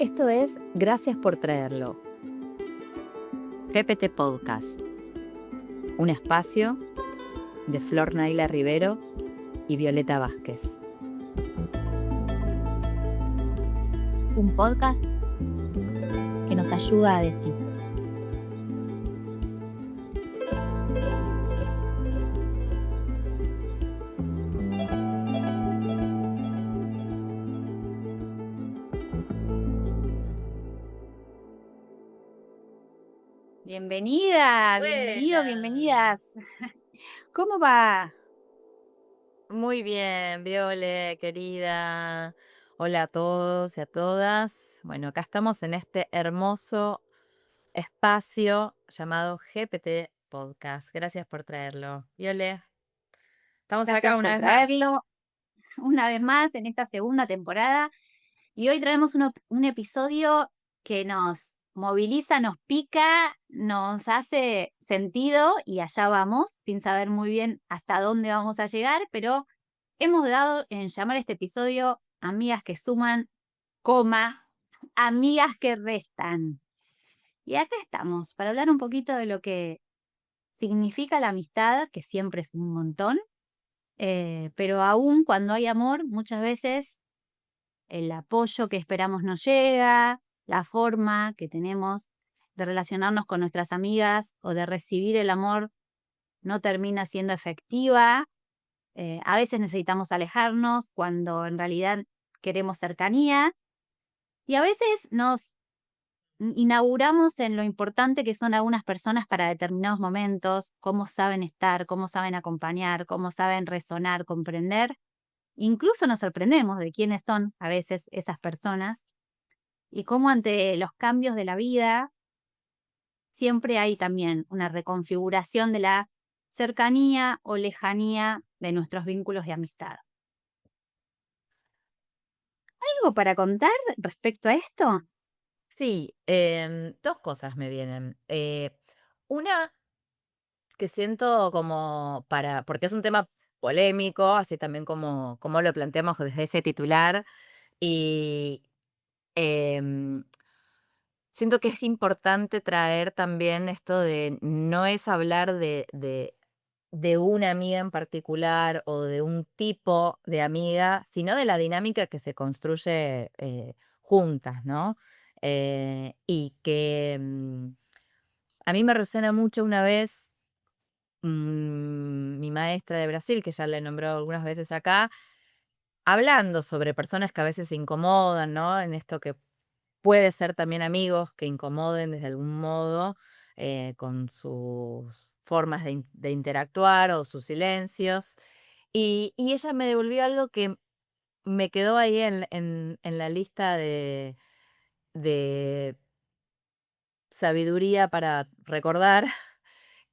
Esto es Gracias por traerlo. PPT Podcast. Un espacio de Flor Naila Rivero y Violeta Vázquez. Un podcast que nos ayuda a decir. Bienvenida, bienvenido, bienvenidas. ¿Cómo va? Muy bien, Viole, querida. Hola a todos y a todas. Bueno, acá estamos en este hermoso espacio llamado GPT Podcast. Gracias por traerlo. Viole, estamos Gracias acá por una vez más. traerlo una vez más en esta segunda temporada. Y hoy traemos un episodio que nos moviliza, nos pica, nos hace sentido y allá vamos, sin saber muy bien hasta dónde vamos a llegar, pero hemos dado en llamar este episodio Amigas que suman, coma, amigas que restan. Y acá estamos para hablar un poquito de lo que significa la amistad, que siempre es un montón, pero aún cuando hay amor, muchas veces el apoyo que esperamos no llega, la forma que tenemos de relacionarnos con nuestras amigas o de recibir el amor no termina siendo efectiva. A veces necesitamos alejarnos cuando en realidad queremos cercanía y a veces nos inauguramos en lo importante que son algunas personas para determinados momentos, cómo saben estar, cómo saben acompañar, cómo saben resonar, comprender. Incluso nos sorprendemos de quiénes son a veces esas personas y cómo ante los cambios de la vida siempre hay también una reconfiguración de la cercanía o lejanía de nuestros vínculos de amistad. ¿Algo para contar respecto a esto? Sí, dos cosas me vienen. Una que siento como porque es un tema polémico, así también como lo planteamos desde ese titular, y em, siento que es importante traer también esto de no es hablar de una amiga en particular o de un tipo de amiga, sino de la dinámica que se construye juntas, ¿no? Y que a mí me resuena mucho una vez mi maestra de Brasil, que ya la he nombrado algunas veces acá, hablando sobre personas que a veces se incomodan, ¿no? En esto que puede ser también amigos que incomoden desde algún modo con sus formas de interactuar o sus silencios. Y ella me devolvió algo que me quedó ahí en la lista de sabiduría para recordar,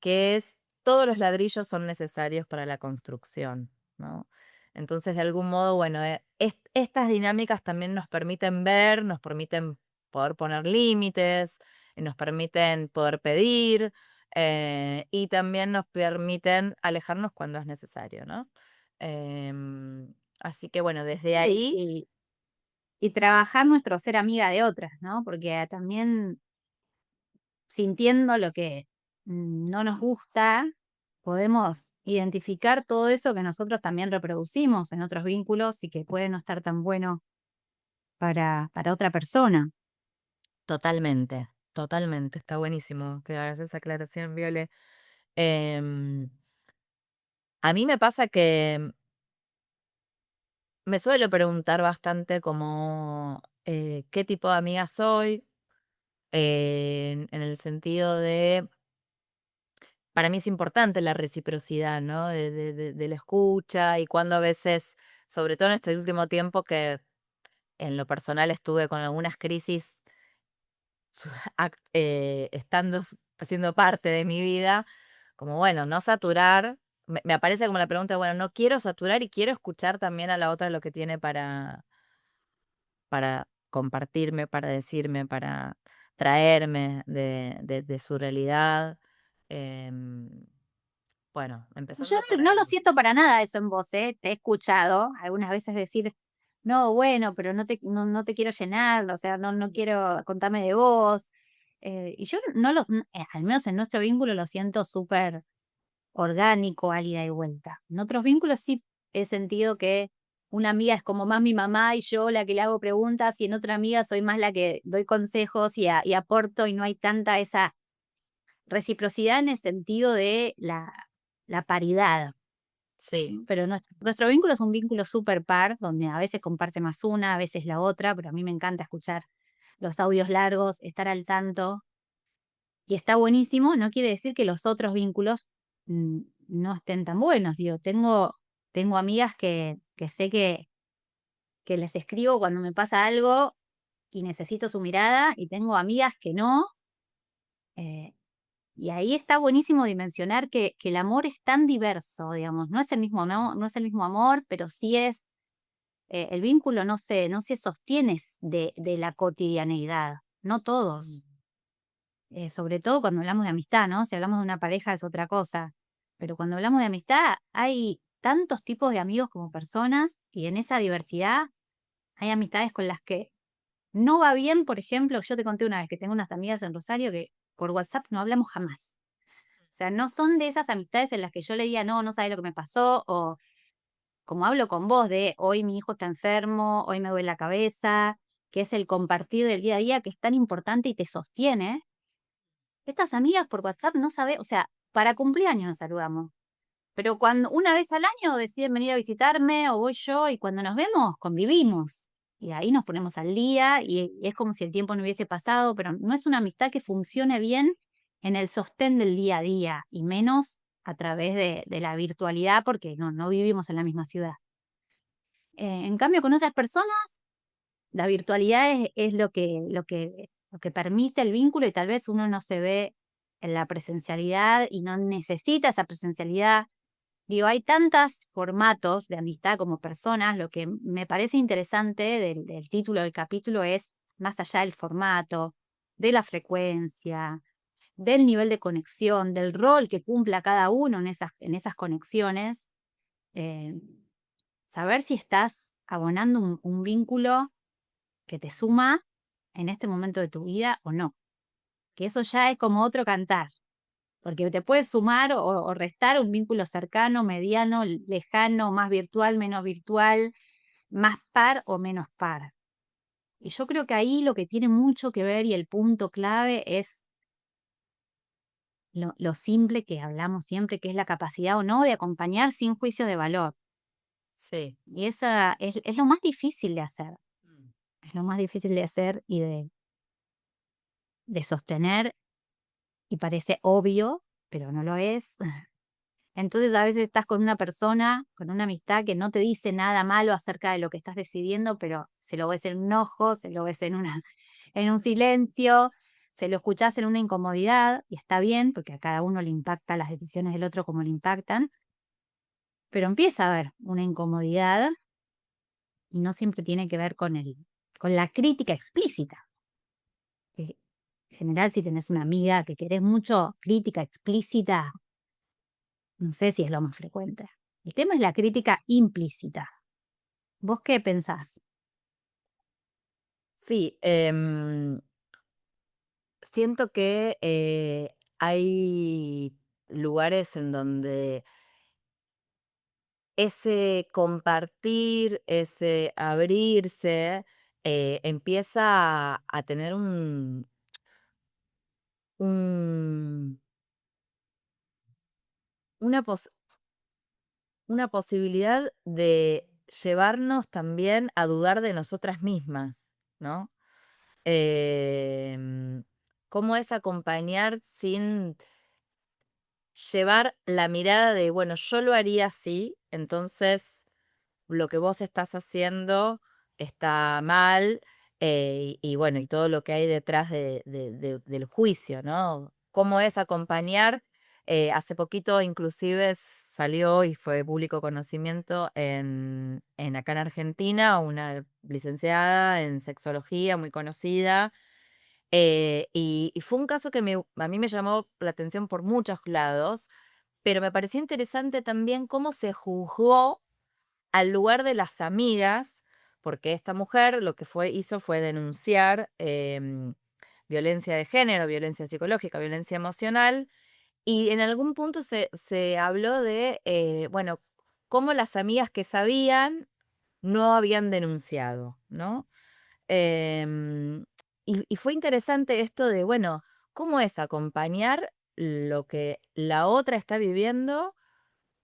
que es todos los ladrillos son necesarios para la construcción, ¿no? Entonces, de algún modo, bueno, estas dinámicas también nos permiten ver, nos permiten poder poner límites, nos permiten poder pedir y también nos permiten alejarnos cuando es necesario, ¿no? Así que bueno, desde Sí, ahí, y trabajar nuestro ser amiga de otras, ¿no? Porque también sintiendo lo que no nos gusta, podemos identificar todo eso que nosotros también reproducimos en otros vínculos y que puede no estar tan bueno para otra persona. totalmente, totalmente, está buenísimo que hagas esa aclaración, Viole. Em, a mí me pasa que me suelo preguntar bastante como qué tipo de amiga soy, en el sentido de, para mí es importante la reciprocidad, ¿no? De la escucha y cuando a veces, sobre todo en este último tiempo que en lo personal estuve con algunas crisis estando, haciendo parte de mi vida, como bueno, no saturar. Me aparece como la pregunta, bueno, no quiero saturar y quiero escuchar también a la otra lo que tiene para compartirme, para decirme, para traerme de su realidad. Em, bueno, Yo empezando por no lo ahí. siento para nada eso en vos, ¿eh? Te he escuchado algunas veces decir, no, bueno, pero no te quiero llenar, o sea, no quiero contarme de vos. Y yo no al menos en nuestro vínculo lo siento súper orgánico al ida y vuelta. En otros vínculos sí he sentido que una amiga es como más mi mamá y yo la que le hago preguntas, y en otra amiga soy más la que doy consejos y aporto, y no hay tanta esa reciprocidad en el sentido de la paridad. Sí, Pero nuestro vínculo es un vínculo súper par, donde a veces comparte más una, a veces la otra, pero a mí me encanta escuchar los audios largos, estar al tanto, y está buenísimo. No quiere decir que los otros vínculos no estén tan buenos. Digo, tengo amigas que sé que les escribo cuando me pasa algo y necesito su mirada, y tengo amigas que no. eh, y ahí está buenísimo dimensionar que el amor es tan diverso, digamos, no es el mismo, no es el mismo amor, pero sí es el vínculo, no se sostiene de la cotidianeidad, no mm, todos. Sobre todo cuando hablamos de amistad, ¿no? Si hablamos de una pareja es otra cosa, pero cuando hablamos de amistad hay tantos tipos de amigos como personas, y en esa diversidad hay amistades con las que no va bien. Por ejemplo, yo te conté una vez que tengo unas amigas en Rosario que por WhatsApp no hablamos jamás. O sea, no son de esas amistades en las que yo le diga, no, no sabes lo que me pasó, o como hablo con vos de hoy mi hijo está enfermo, hoy me duele la cabeza, que es el compartir del día a día, que es tan importante y te sostiene. Estas amigas por WhatsApp no sabe, o sea, para cumpleaños nos saludamos, pero cuando una vez al año deciden venir a visitarme o voy yo, y cuando nos vemos convivimos. Y ahí nos ponemos al día y es como si el tiempo no hubiese pasado, pero no es una amistad que funcione bien en el sostén del día a día, y menos a través de la virtualidad, porque no vivimos en la misma ciudad. En cambio, con otras personas, la virtualidad es lo que permite el vínculo, y tal vez uno no se ve en la presencialidad y no necesita esa presencialidad. Digo, hay tantos formatos de amistad como personas. Lo que me parece interesante del título del capítulo es, más allá del formato, de la frecuencia, del nivel de conexión, del rol que cumpla cada uno en esas conexiones, eh, saber si estás abonando un vínculo que te suma en este momento de tu vida o no. Que eso ya es como otro cantar, porque te puede sumar o restar un vínculo cercano, mediano, lejano, más virtual, menos virtual, más par o menos par. Y yo creo que ahí lo que tiene mucho que ver, y el punto clave, es lo simple que hablamos siempre, que es la capacidad o no de acompañar sin juicio de valor. sí. Y esa es lo más difícil de hacer. Mm. Es lo más difícil de hacer y de sostener, y parece obvio, pero no lo es. Entonces, a veces estás con una persona, con una amistad que no te dice nada malo acerca de lo que estás decidiendo, pero se lo ves en un ojo, se lo ves en un silencio, se lo escuchás en una incomodidad, y está bien, porque a cada uno le impacta las decisiones del otro como le impactan, pero empieza a haber una incomodidad, y no siempre tiene que ver con la crítica explícita. Que en general, si tenés una amiga que querés mucho, crítica explícita, no sé si es lo más frecuente. El tema es la crítica implícita. ¿Vos qué pensás? Sí, siento que hay lugares en donde ese compartir, ese abrirse, empieza a tener un- una, una posibilidad de llevarnos también a dudar de nosotras mismas, ¿no? Em, Cómo es acompañar sin llevar la mirada de, bueno, yo lo haría así, entonces lo que vos estás haciendo está mal, y bueno, y todo lo que hay detrás del juicio, ¿no? ¿Cómo es acompañar? Hace poquito inclusive salió y fue de público conocimiento en acá en Argentina, una licenciada en sexología muy conocida, y fue un caso que a mí me llamó la atención por muchos lados, pero me pareció interesante también cómo se juzgó al lugar de las amigas, porque esta mujer lo que hizo fue denunciar violencia de género, violencia psicológica, violencia emocional, y en algún punto se habló de, bueno, cómo las amigas que sabían no habían denunciado, ¿no? Em, y fue interesante esto de, bueno, cómo es acompañar lo que la otra está viviendo,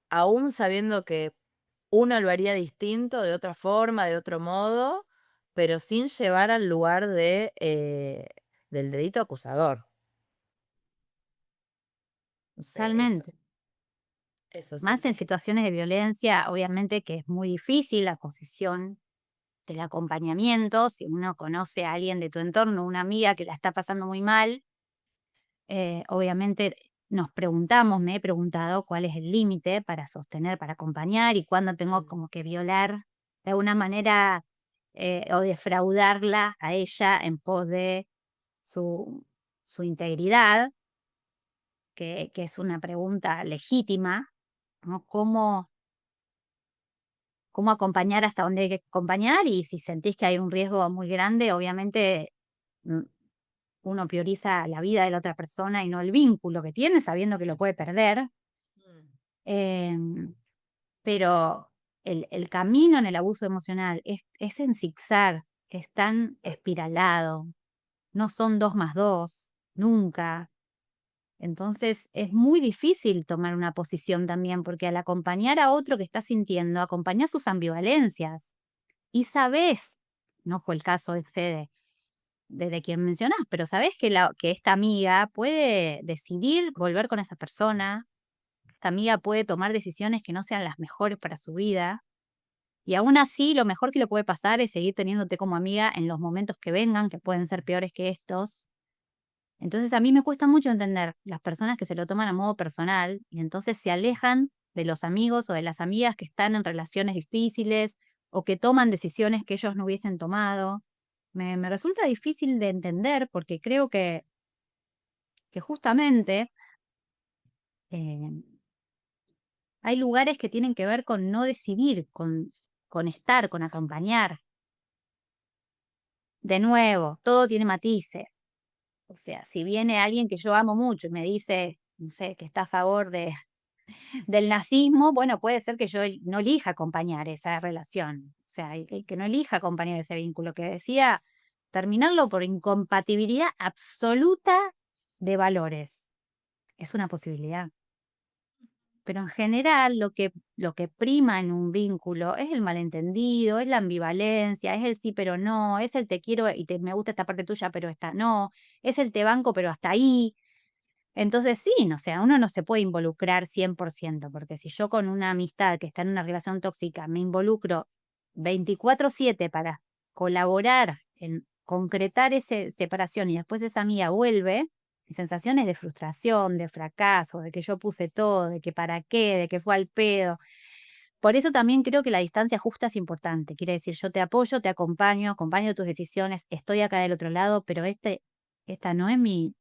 aún sabiendo que uno lo haría distinto, de otra forma, de otro modo, pero sin llevar al lugar del dedito acusador. No sé, Totalmente. eso Más en siento que... situaciones de violencia, obviamente que es muy difícil la posición del acompañamiento. Si uno conoce a alguien de tu entorno, una amiga que la está pasando muy mal, obviamente nos preguntamos, me he preguntado cuál es el límite para sostener, para acompañar y cuándo tengo Mm, como que violar de alguna manera o defraudarla a ella en pos de su, su integridad, que es una pregunta legítima, ¿no? ¿Cómo acompañar hasta donde hay que acompañar? Y si sentís que hay un riesgo muy grande, obviamente mm, uno prioriza la vida de la otra persona y no el vínculo que tiene, sabiendo que lo puede perder. mm. Em, pero el camino en el abuso emocional es en zigzag, es tan espiralado, no son 2 más 2 nunca. Entonces es muy difícil tomar una posición también, porque al acompañar a otro que está sintiendo, acompañás sus ambivalencias y sabés, no fue el caso de Fede, de quien mencionás, pero sabés que esta amiga puede decidir volver con esa persona, esta amiga puede tomar decisiones que no sean las mejores para su vida, y aún así lo mejor que le puede pasar es seguir teniéndote como amiga en los momentos que vengan, que pueden ser peores que estos. Entonces a mí me cuesta mucho entender las personas que se lo toman a modo personal y entonces se alejan de los amigos o de las amigas que están en relaciones difíciles o que toman decisiones que ellos no hubiesen tomado. Me resulta difícil de entender porque creo que justamente eh, hay lugares que tienen que ver con no decidir, con estar, con acompañar. De nuevo, todo tiene matices. O sea, si viene alguien que yo amo mucho y me dice, no sé, que está a favor del nazismo, bueno, puede ser que yo no elija acompañar esa relación. O sea, y que no elija acompañar ese vínculo, que decía terminarlo por incompatibilidad absoluta de valores. Es una posibilidad. Pero en general lo que prima en un vínculo es el malentendido, es la ambivalencia, es el sí pero no, es el te quiero y me gusta esta parte tuya pero esta no, es el te banco pero hasta ahí. Entonces sí, no, o sea, uno no se puede involucrar 100% porque si yo con una amistad que está en una relación tóxica me involucro 24/7 para colaborar en concretar esa separación y después esa amiga vuelve, mi sensación es de frustración, de fracaso, de que yo puse todo, de que para qué, de que fue al pedo. Por eso también creo que la distancia justa es importante. Quiere decir, yo te apoyo, te acompaño, acompaño tus decisiones, estoy acá del otro lado, pero esta no es mi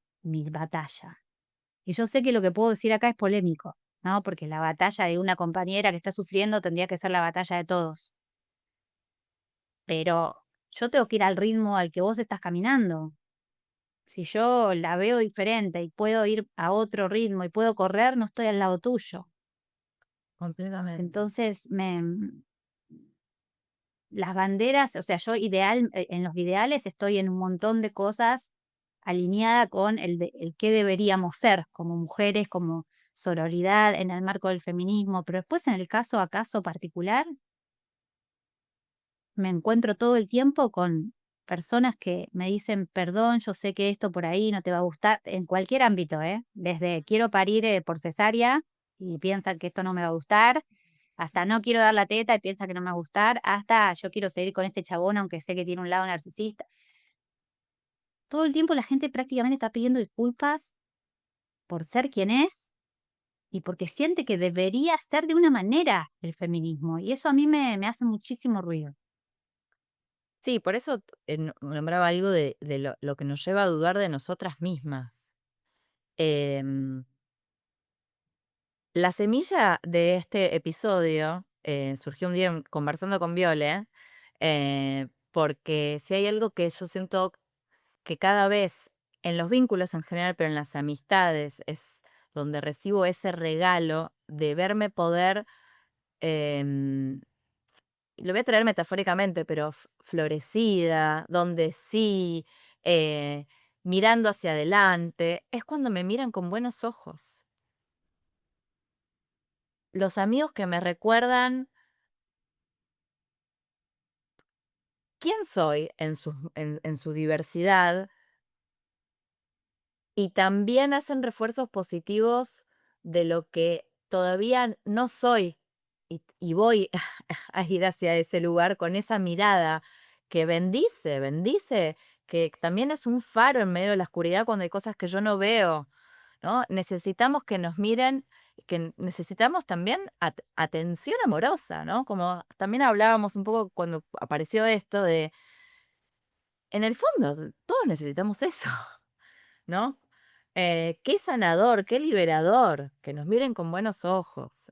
batalla. Y yo sé que lo que puedo decir acá es polémico, ¿no? Porque la batalla de una compañera que está sufriendo tendría que ser la batalla de todos. Pero yo tengo que ir al ritmo al que vos estás caminando. Si yo la veo diferente y puedo ir a otro ritmo y puedo correr, no estoy al lado tuyo. Completamente. Entonces, las banderas, o sea, en los ideales estoy en un montón de cosas alineada con el qué deberíamos ser como mujeres, como sororidad en el marco del feminismo, pero después en el caso a caso particular me encuentro todo el tiempo con personas que me dicen, perdón, yo sé que esto por ahí no te va a gustar, en cualquier ámbito, ¿eh? Desde quiero parir por cesárea y piensan que esto no me va a gustar, hasta no quiero dar la teta y piensa que no me va a gustar, hasta yo quiero seguir con este chabón aunque sé que tiene un lado narcisista. Todo el tiempo la gente prácticamente está pidiendo disculpas por ser quien es y porque siente que debería ser de una manera el feminismo. Y eso a mí me hace muchísimo ruido. Sí, por eso nombraba algo de lo que nos lleva a dudar de nosotras mismas. Em, la semilla de este episodio surgió un día conversando con Viole. Porque si hay algo que yo siento que cada vez en los vínculos en general, pero en las amistades, es donde recibo ese regalo de verme poder, em, lo voy a traer metafóricamente, pero florecida, donde sí, eh, mirando hacia adelante, es cuando me miran con buenos ojos. Los amigos que me recuerdan quién soy en su diversidad. Y también hacen refuerzos positivos de lo que todavía no soy, y voy a ir hacia ese lugar con esa mirada que bendice, que también es un faro en medio de la oscuridad cuando hay cosas que yo no veo, ¿no? Necesitamos que nos miren, que necesitamos también atención amorosa, ¿no? Como también hablábamos un poco cuando apareció esto de, en el fondo, todos necesitamos eso. ¿No? Qué sanador, qué liberador, que nos miren con buenos ojos.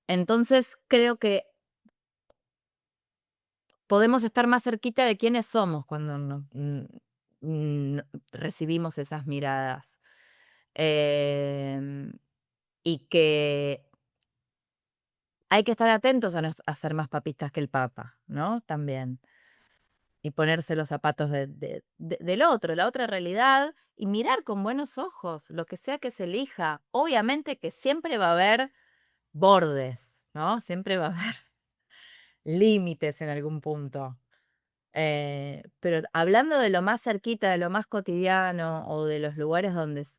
Entonces, creo que podemos estar más cerquita de quiénes somos cuando recibimos esas miradas. Em, y que hay que estar atentos a ser más papistas que el Papa, ¿no? También. Y ponerse los zapatos del otro, la otra realidad, y mirar con buenos ojos lo que sea que se elija. Obviamente que siempre va a haber bordes, ¿no? Siempre va a haber límites en algún punto. Pero hablando de lo más cerquita, de lo más cotidiano o de los lugares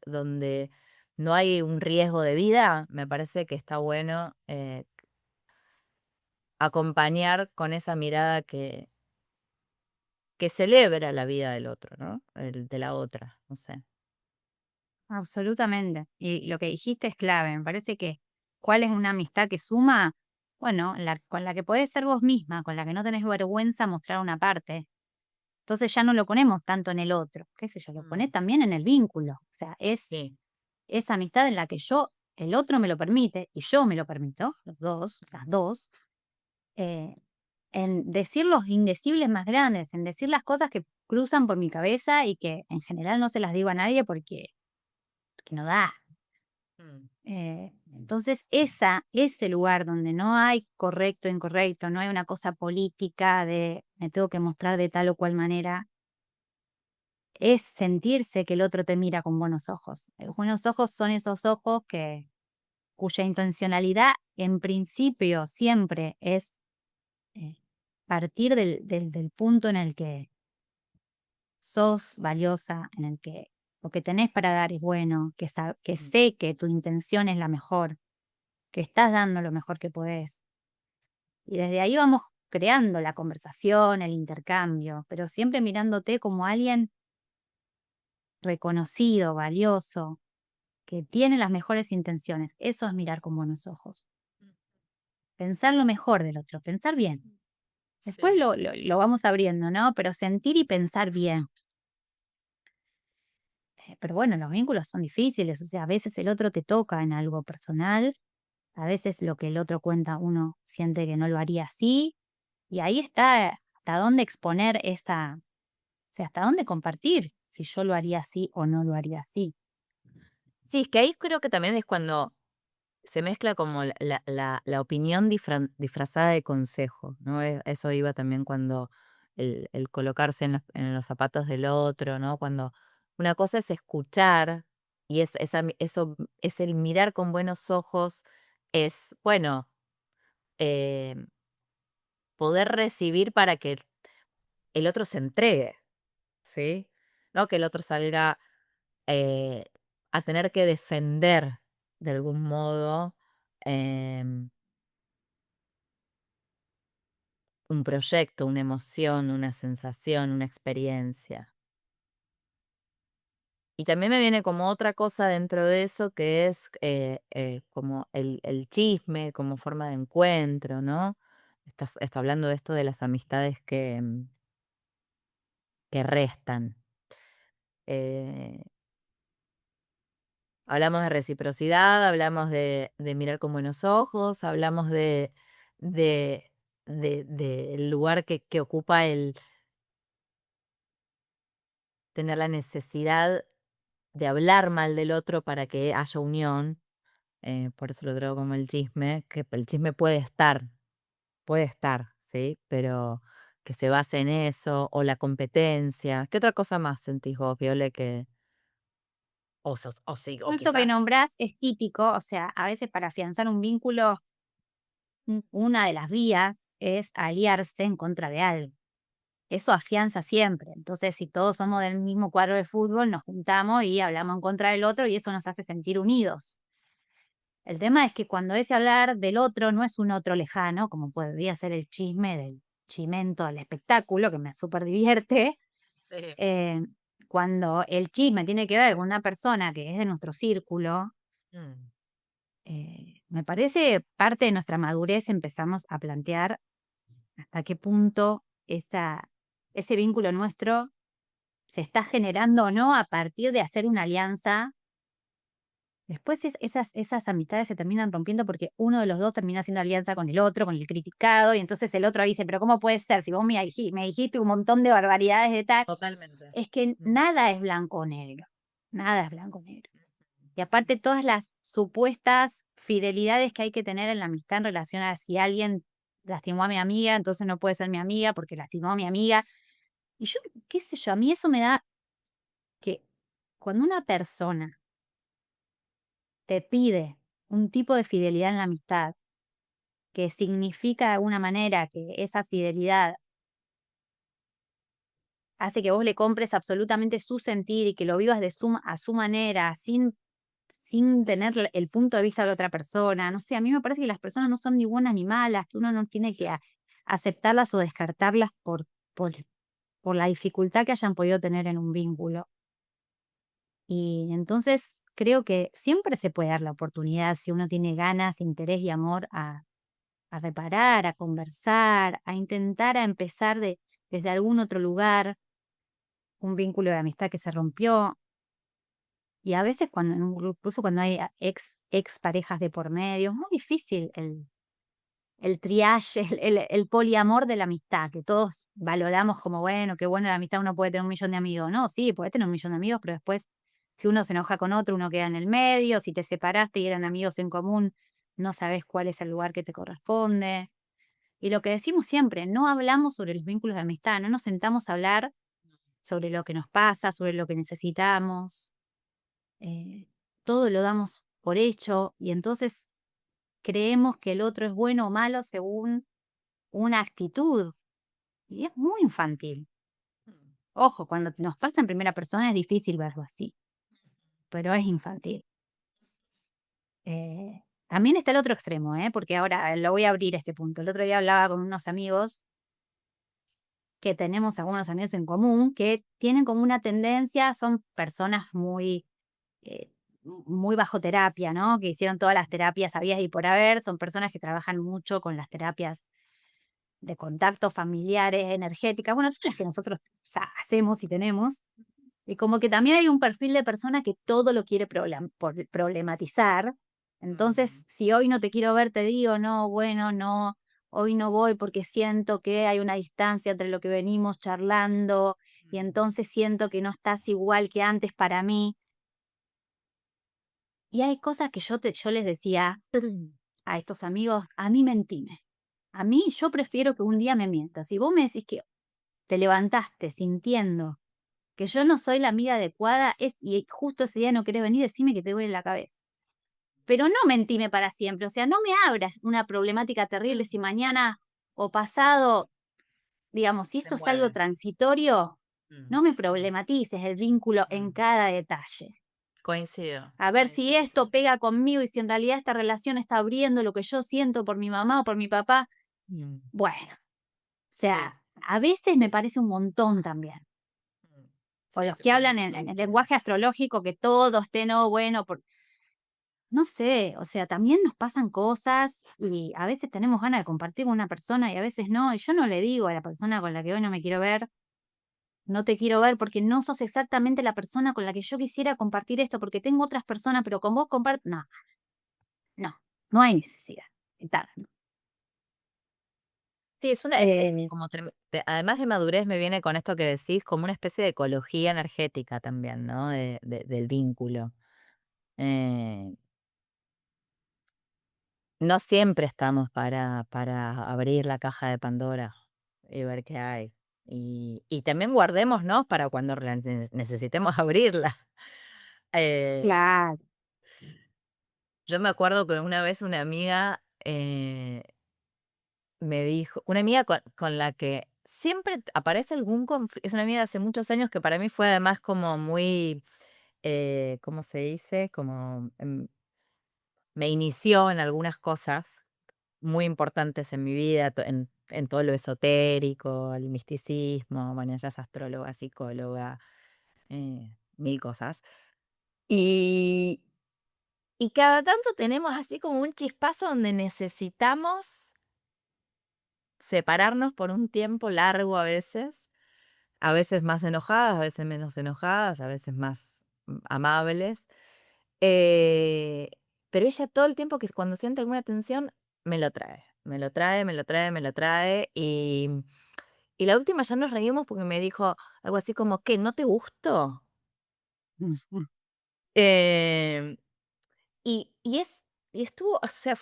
donde no hay un riesgo de vida, me parece que está bueno acompañar con esa mirada que celebra la vida del otro, ¿no? De la otra, no sé. Absolutamente. Y lo que dijiste es clave. Me parece que cuál es una amistad que suma, bueno, con la que podés ser vos misma, con la que no tenés vergüenza mostrar una parte. Entonces ya no lo ponemos tanto en el otro, qué sé yo, lo Mm, ponés también en el vínculo. O sea, es sí. esa amistad en la que el otro me lo permite y yo me lo permito, los dos, las dos, eh, en decir los indecibles más grandes, en decir las cosas que cruzan por mi cabeza y que en general no se las digo a nadie porque no da. Mm, Entonces, ese lugar donde no hay correcto, incorrecto, no hay una cosa política de me tengo que mostrar de tal o cual manera, es sentirse que el otro te mira con buenos ojos. Buenos ojos son esos ojos cuya intencionalidad en principio siempre es eh, partir del punto en el que sos valiosa, en el que lo que tenés para dar es bueno, que mm. sé que tu intención es la mejor, que estás dando lo mejor que podés. Y desde ahí vamos creando la conversación, el intercambio, pero siempre mirándote como alguien reconocido, valioso, que tiene las mejores intenciones. Eso es mirar con buenos ojos. Pensar lo mejor del otro, pensar bien. Después Sí. lo vamos abriendo, ¿no? Pero sentir y pensar bien. Pero bueno, los vínculos son difíciles, o sea, a veces el otro te toca en algo personal, a veces lo que el otro cuenta uno siente que no lo haría así, y ahí está hasta dónde exponer esa, o sea, hasta dónde compartir si yo lo haría así o no lo haría así. Sí, es que ahí creo que también es cuando se mezcla como la opinión disfrazada de consejo, ¿no? Eso iba también cuando el colocarse en los zapatos del otro, ¿no? Cuando una cosa es escuchar y eso es el mirar con buenos ojos, es, bueno, eh, poder recibir para que el otro se entregue, ¿sí? No que el otro salga eh, a tener que defender de algún modo em, un proyecto, una emoción, una sensación, una experiencia. Y también me viene como otra cosa dentro de eso que es como el chisme como forma de encuentro, ¿no? Está hablando de esto de las amistades que restan. Eh, Hablamos de reciprocidad, hablamos de mirar con buenos ojos, hablamos de del lugar que ocupa el tener la necesidad de hablar mal del otro para que haya unión, por eso lo traigo como el chisme, que el chisme puede estar, ¿sí? Pero que se base en eso, o la competencia. ¿Qué otra cosa más sentís vos, Viole, que o sí, o Esto que quizá nombrás es típico, o sea, a veces para afianzar un vínculo, una de las vías es aliarse en contra de algo. Eso afianza siempre. Entonces, si todos somos del mismo cuadro de fútbol, nos juntamos y hablamos en contra del otro y eso nos hace sentir unidos. El tema es que cuando ese hablar del otro no es un otro lejano, como podría ser el chisme del chimento del espectáculo, que me súper divierte, sí. eh, cuando el chisme tiene que ver con una persona que es de nuestro círculo, Mm, me parece parte de nuestra madurez empezamos a plantear hasta qué punto ese vínculo nuestro se está generando o no a partir de hacer una alianza. Después esas amistades se terminan rompiendo porque uno de los dos termina haciendo alianza con el otro, con el criticado, y entonces el otro dice, pero ¿cómo puede ser? Si vos me dijiste un montón de barbaridades de tal, totalmente. es que Mm, nada es blanco o negro, nada es blanco o negro. Y aparte todas las supuestas fidelidades que hay que tener en la amistad en relación a si alguien lastimó a mi amiga, entonces no puede ser mi amiga porque lastimó a mi amiga. Y yo, qué sé yo, a mí eso me da que cuando una persona te pide un tipo de fidelidad en la amistad, que significa de alguna manera que esa fidelidad hace que vos le compres absolutamente su sentir y que lo vivas a su manera, sin tener el punto de vista de la otra persona. No sé, a mí me parece que las personas no son ni buenas ni malas, que uno no tiene que aceptarlas o descartarlas por, por la dificultad que hayan podido tener en un vínculo. Y entonces creo que siempre se puede dar la oportunidad si uno tiene ganas, interés y amor a reparar, a conversar, a intentar a empezar desde algún otro lugar, un vínculo de amistad que se rompió. Y a veces cuando en un grupo, incluso cuando hay ex parejas de por medio, es muy difícil el triage, el poliamor de la amistad, que todos valoramos como, bueno, qué bueno la amistad, uno puede tener un millón de amigos. No, sí, puedes tener un millón de amigos, pero después, si uno se enoja con otro, uno queda en el medio, si te separaste y eran amigos en común, no sabes cuál es el lugar que te corresponde. Y lo que decimos siempre, no hablamos sobre los vínculos de amistad, no nos sentamos a hablar sobre lo que nos pasa, sobre lo que necesitamos. eh, Todo lo damos por hecho y entonces creemos que el otro es bueno o malo según una actitud. Y es muy infantil. mm. Ojo, cuando nos pasa en primera persona es difícil verlo así, pero es infantil. También está el otro extremo, porque ahora lo voy a abrir este punto. El otro día hablaba con unos amigos que tenemos algunos amigos en común que tienen como una tendencia, son personas eh, muy bajo terapia, ¿no? Que hicieron todas las terapias habidas y por haber, son personas que trabajan mucho con las terapias de contacto familiares, energéticas, bueno, todas las que nosotros hacemos y tenemos. Y como que también hay un perfil de persona que todo lo quiere problematizar. Mm, Entonces, si hoy no te quiero ver, te digo, no, bueno, no, hoy no voy porque siento que hay una distancia entre lo que venimos charlando y mm, entonces siento que no estás igual que antes para mí. Y hay cosas que yo les decía a estos amigos, a mí mentime. A mí yo prefiero que un día me mientas. Si vos me decís que te levantaste sintiendo que yo no soy la amiga adecuada y justo ese día no querés venir, decime que te duele la cabeza. Pero no mentime para siempre, o sea, no me abras una problemática terrible si mañana o pasado, digamos, si se esto es algo mueve. transitorio, Mm, no me mm, problematices el vínculo en mm. cada detalle. Coincido, A ver si coincido. esto pega conmigo y si en realidad esta relación está abriendo lo que yo siento por mi mamá o por mi papá. Mm, Bueno, o sí, sea, a veces me sí. parece un montón también. Mm. O Sí, los sí, que hablan en el lenguaje astrológico que todo esté no bueno, no sé, o sea, también nos pasan cosas y a veces tenemos ganas de compartir con una persona y a veces no. Y yo no le digo a la persona con la que hoy no me quiero ver, no te quiero ver porque no sos exactamente la persona con la que yo quisiera compartir esto, porque tengo otras personas, pero con vos comparto. No, no, no hay necesidad. Está, Sí, es una Eh, como además de madurez me viene con esto que decís, como una especie de ecología energética también, ¿no? Del vínculo. Eh, no siempre estamos para abrir la caja de Pandora y ver qué hay. Y también guardémonos para cuando necesitemos abrirla. Eh, claro. yo me acuerdo que una vez una amiga me dijo, una amiga con la que siempre aparece algún conflicto, es una amiga de hace muchos años que para mí fue además como muy, ¿cómo se dice? Como me inició en algunas cosas muy importantes en mi vida, en todo lo esotérico, el misticismo, bueno, ella es astróloga, psicóloga, mil cosas. Y, y cada tanto tenemos así como un chispazo donde necesitamos separarnos por un tiempo largo a veces más enojadas, a veces menos enojadas, a veces más amables. Eh, pero ella todo el tiempo que cuando siente alguna tensión, me lo trae, me lo trae, me lo trae, me lo trae. Y la última ya nos reímos porque me dijo algo así como, ¿qué? ¿No te gustó? Ujú. Em, y y estuvo, o sea,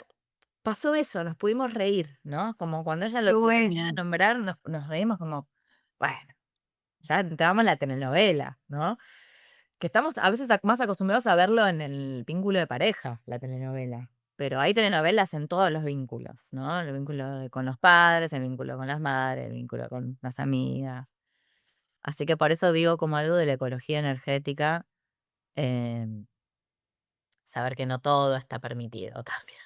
pasó eso, nos pudimos reír, ¿no? Como cuando ella Qué lo terminó de bueno. nombrar, nos reímos como, bueno, ya entramos en la telenovela, ¿no? Que estamos a veces más acostumbrados a verlo en el vínculo de pareja, la telenovela. Pero hay telenovelas en todos los vínculos, ¿no? El vínculo con los padres, el vínculo con las madres, el vínculo con las amigas. Así que por eso digo como algo de la ecología energética, em, saber que no todo está permitido también.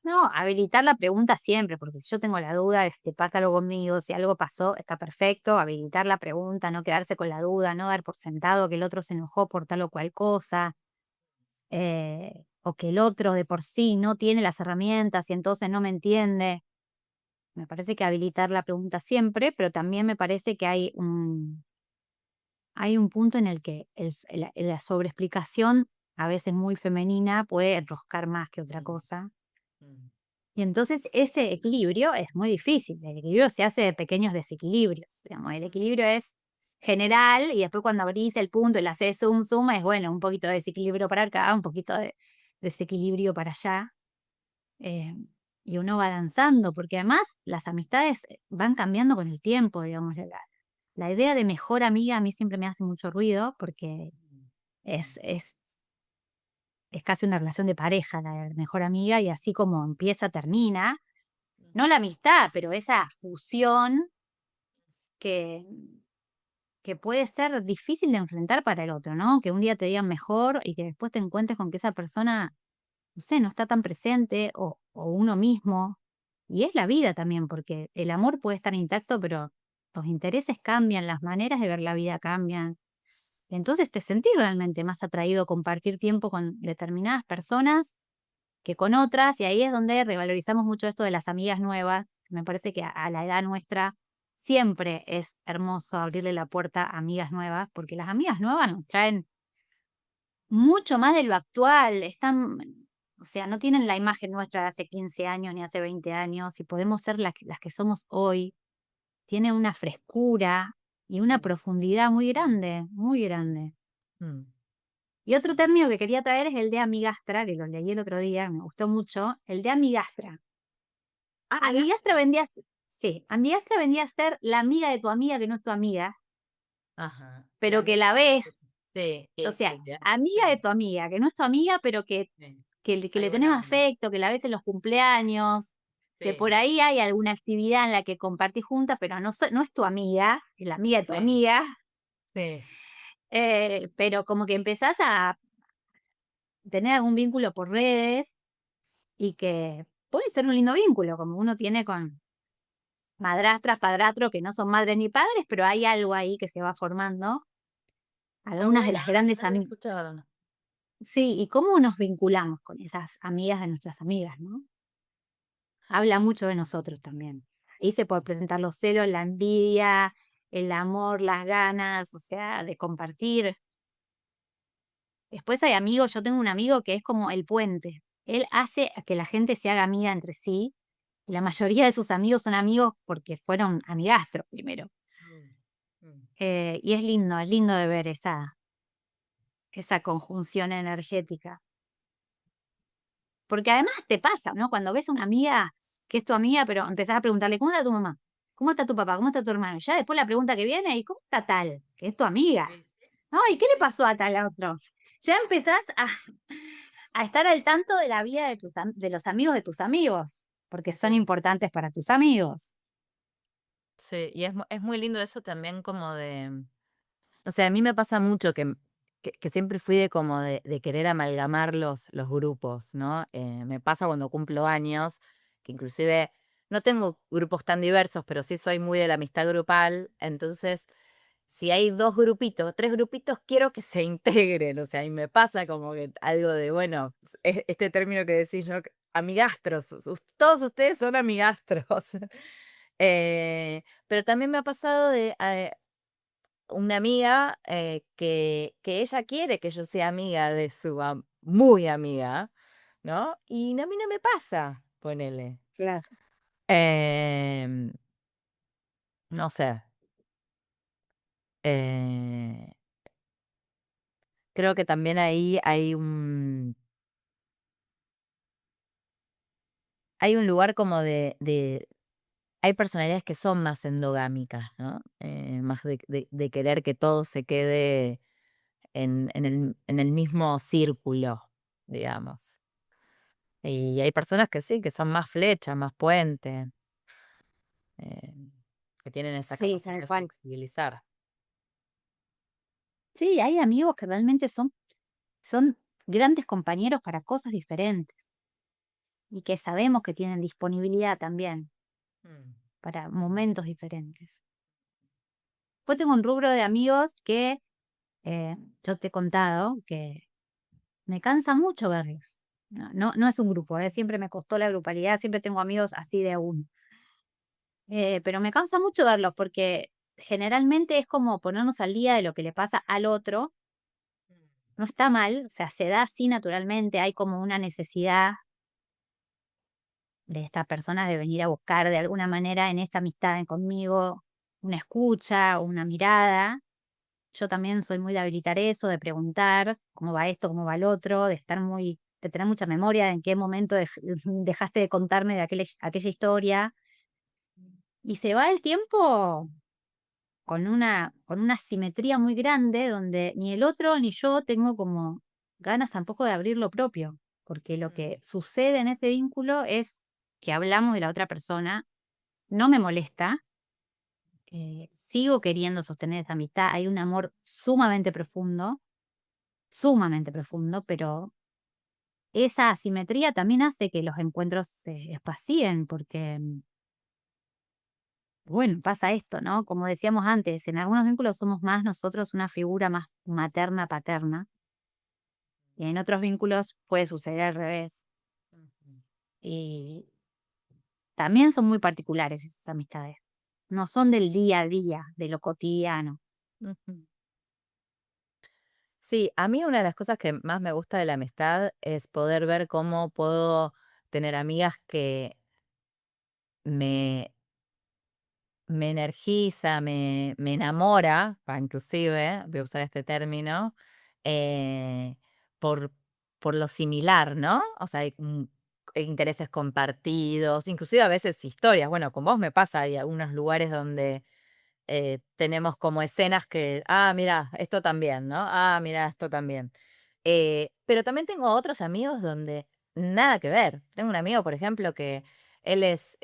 No, habilitar la pregunta siempre, porque si yo tengo la duda de si te pasa algo conmigo, si algo pasó, está perfecto, habilitar la pregunta, no quedarse con la duda, no dar por sentado que el otro se enojó por tal o cual cosa, o que el otro de por sí no tiene las herramientas y entonces no me entiende. Me parece que habilitar la pregunta siempre, pero también me parece que hay un punto en el que la sobreexplicación, a veces muy femenina, puede enroscar más que otra Mm, cosa. mm, Y entonces ese equilibrio es muy difícil. El equilibrio se hace de pequeños desequilibrios. Digamos, el equilibrio es general y después cuando abrís el punto y le haces zoom, zoom, es bueno, un poquito de desequilibrio para acá, un poquito de desequilibrio para allá. eh, y uno va danzando, porque además las amistades van cambiando con el tiempo, digamos. La idea de mejor amiga a mí siempre me hace mucho ruido porque mm, es, es, es casi una relación de pareja, la de mejor amiga, y así como empieza, termina. mm, No la amistad, pero esa fusión que, que puede ser difícil de enfrentar para el otro, ¿no? Que un día te digan mejor y que después te encuentres con que esa persona, no sé, no está tan presente o uno mismo. Y es la vida también, porque el amor puede estar intacto, pero los intereses cambian, las maneras de ver la vida cambian. Entonces te sentís realmente más atraído a compartir tiempo con determinadas personas que con otras, y ahí es donde revalorizamos mucho esto de las amigas nuevas. Me parece que a la edad nuestra siempre es hermoso abrirle la puerta a amigas nuevas, porque las amigas nuevas nos traen mucho más de lo actual, están, o sea, no tienen la imagen nuestra de hace 15 años ni hace 20 años, y podemos ser las que somos hoy. Tiene una frescura y una mm, profundidad muy grande, muy grande. mm. Y otro término que quería traer es el de amigastra, que lo leí el otro día, me gustó mucho, el de amigastra. Ah, mirá. Amigastra vendría a s sí, amigastra vendría a ser la amiga de tu amiga que no es tu amiga, Ajá. La pero que amiga. la ves, Sí, o sea, ya, amiga de sí, tu amiga, que no es tu amiga, pero sí. que le Hay tenés buena onda. afecto, que la ves en los cumpleaños, que por Sí, ahí hay alguna actividad en la que compartís juntas, pero no es tu amiga, es la amiga de tu sí, amiga, sí. pero como que empezás a tener algún vínculo por redes y que puede ser un lindo vínculo, como uno tiene con madrastras, padrastros que no son madres ni padres, pero hay algo ahí que se va formando. Está Algunas de buena, las grandes no la he amigas. escuchado. Sí, y cómo nos vinculamos con esas amigas de nuestras amigas, ¿no? Habla mucho de nosotros también. Hice por presentar los celos, la envidia, el amor, las ganas, o sea, de compartir. Después hay amigos, yo tengo un amigo que es como el puente. Él hace a que la gente se haga amiga entre sí La mayoría de sus amigos son amigos porque fueron amigastros primero. Mm, mm. Y es lindo de ver esa conjunción energética. Porque además te pasa, ¿no? Cuando ves a una amiga que es tu amiga, pero empezás a preguntarle, ¿cómo está tu mamá? ¿Cómo está tu papá? ¿Cómo está tu hermano? Ya después la pregunta que viene, ¿y cómo está tal? Que es tu amiga. Sí, ¿No? ¿Y sí, qué le sí. pasó a tal otro? Ya empezás a estar al tanto de la vida de los amigos de tus amigos, porque son Sí. importantes para tus amigos. Sí, y es muy lindo eso también como de, o sea, a mí me pasa mucho que siempre fui de como de querer amalgamar los grupos, ¿no? Me pasa cuando cumplo años, que inclusive no tengo grupos tan diversos, pero sí soy muy de la amistad grupal, entonces si hay 2 grupitos, 3 grupitos, quiero que se integren, o sea, y me pasa como que algo de, bueno, este término que decís, ¿no? Amigastros, todos ustedes son amigastros. Pero también me ha pasado de una amiga que ella quiere que yo sea amiga de muy amiga, ¿no? Y a mí no me pasa, ponele. Claro. Em, no sé. eh, Creo que también ahí hay un lugar como hay personalidades que son más endogámicas, ¿no? Más de querer que todo se quede en el mismo círculo, digamos. Y hay personas que sí, que son más flechas, más puente, eh, que tienen esa Sí, capacidad tal de cual. flexibilizar. Sí, hay amigos que realmente son grandes compañeros para cosas diferentes y que sabemos que tienen disponibilidad también Mm, para momentos diferentes. Pues tengo un rubro de amigos que yo te he contado que me cansa mucho verlos. No es un grupo, siempre me costó la grupalidad, siempre tengo amigos así de uno. Pero me cansa mucho verlos porque generalmente es como ponernos al día de lo que le pasa al otro. No está mal, o sea, se da así naturalmente, hay como una necesidad de esta persona de venir a buscar de alguna manera en esta amistad conmigo una escucha, una mirada. Yo también soy muy de habilitar eso, de preguntar cómo va esto, cómo va el otro, de tener mucha memoria de en qué momento dejaste de contarme de aquella historia. Y se va el tiempo con una simetría muy grande donde ni el otro ni yo tengo como ganas tampoco de abrir lo propio, porque lo mm, que sucede en ese vínculo es que hablamos de la otra persona, no me molesta, sigo queriendo sostener esa amistad, hay un amor sumamente profundo, pero esa asimetría también hace que los encuentros se espacien, porque, bueno, pasa esto, ¿no? Como decíamos antes, en algunos vínculos somos más nosotros una figura más materna, paterna, y en otros vínculos puede suceder al revés. ujú, Y también son muy particulares esas amistades. No son del día a día, de lo cotidiano. ujú. Sí, a mí una de las cosas que más me gusta de la amistad es poder ver cómo puedo tener amigas que me me energiza, me enamora, inclusive, voy a usar este término, por por lo similar, ¿no? O sea, hay, intereses compartidos, inclusive a veces historias. Bueno, con vos me pasa, hay algunos lugares donde, tenemos como escenas que, mira, esto también, ¿no? Mira, esto también. Pero también tengo otros amigos donde nada que ver. Tengo un amigo, por ejemplo, que él es,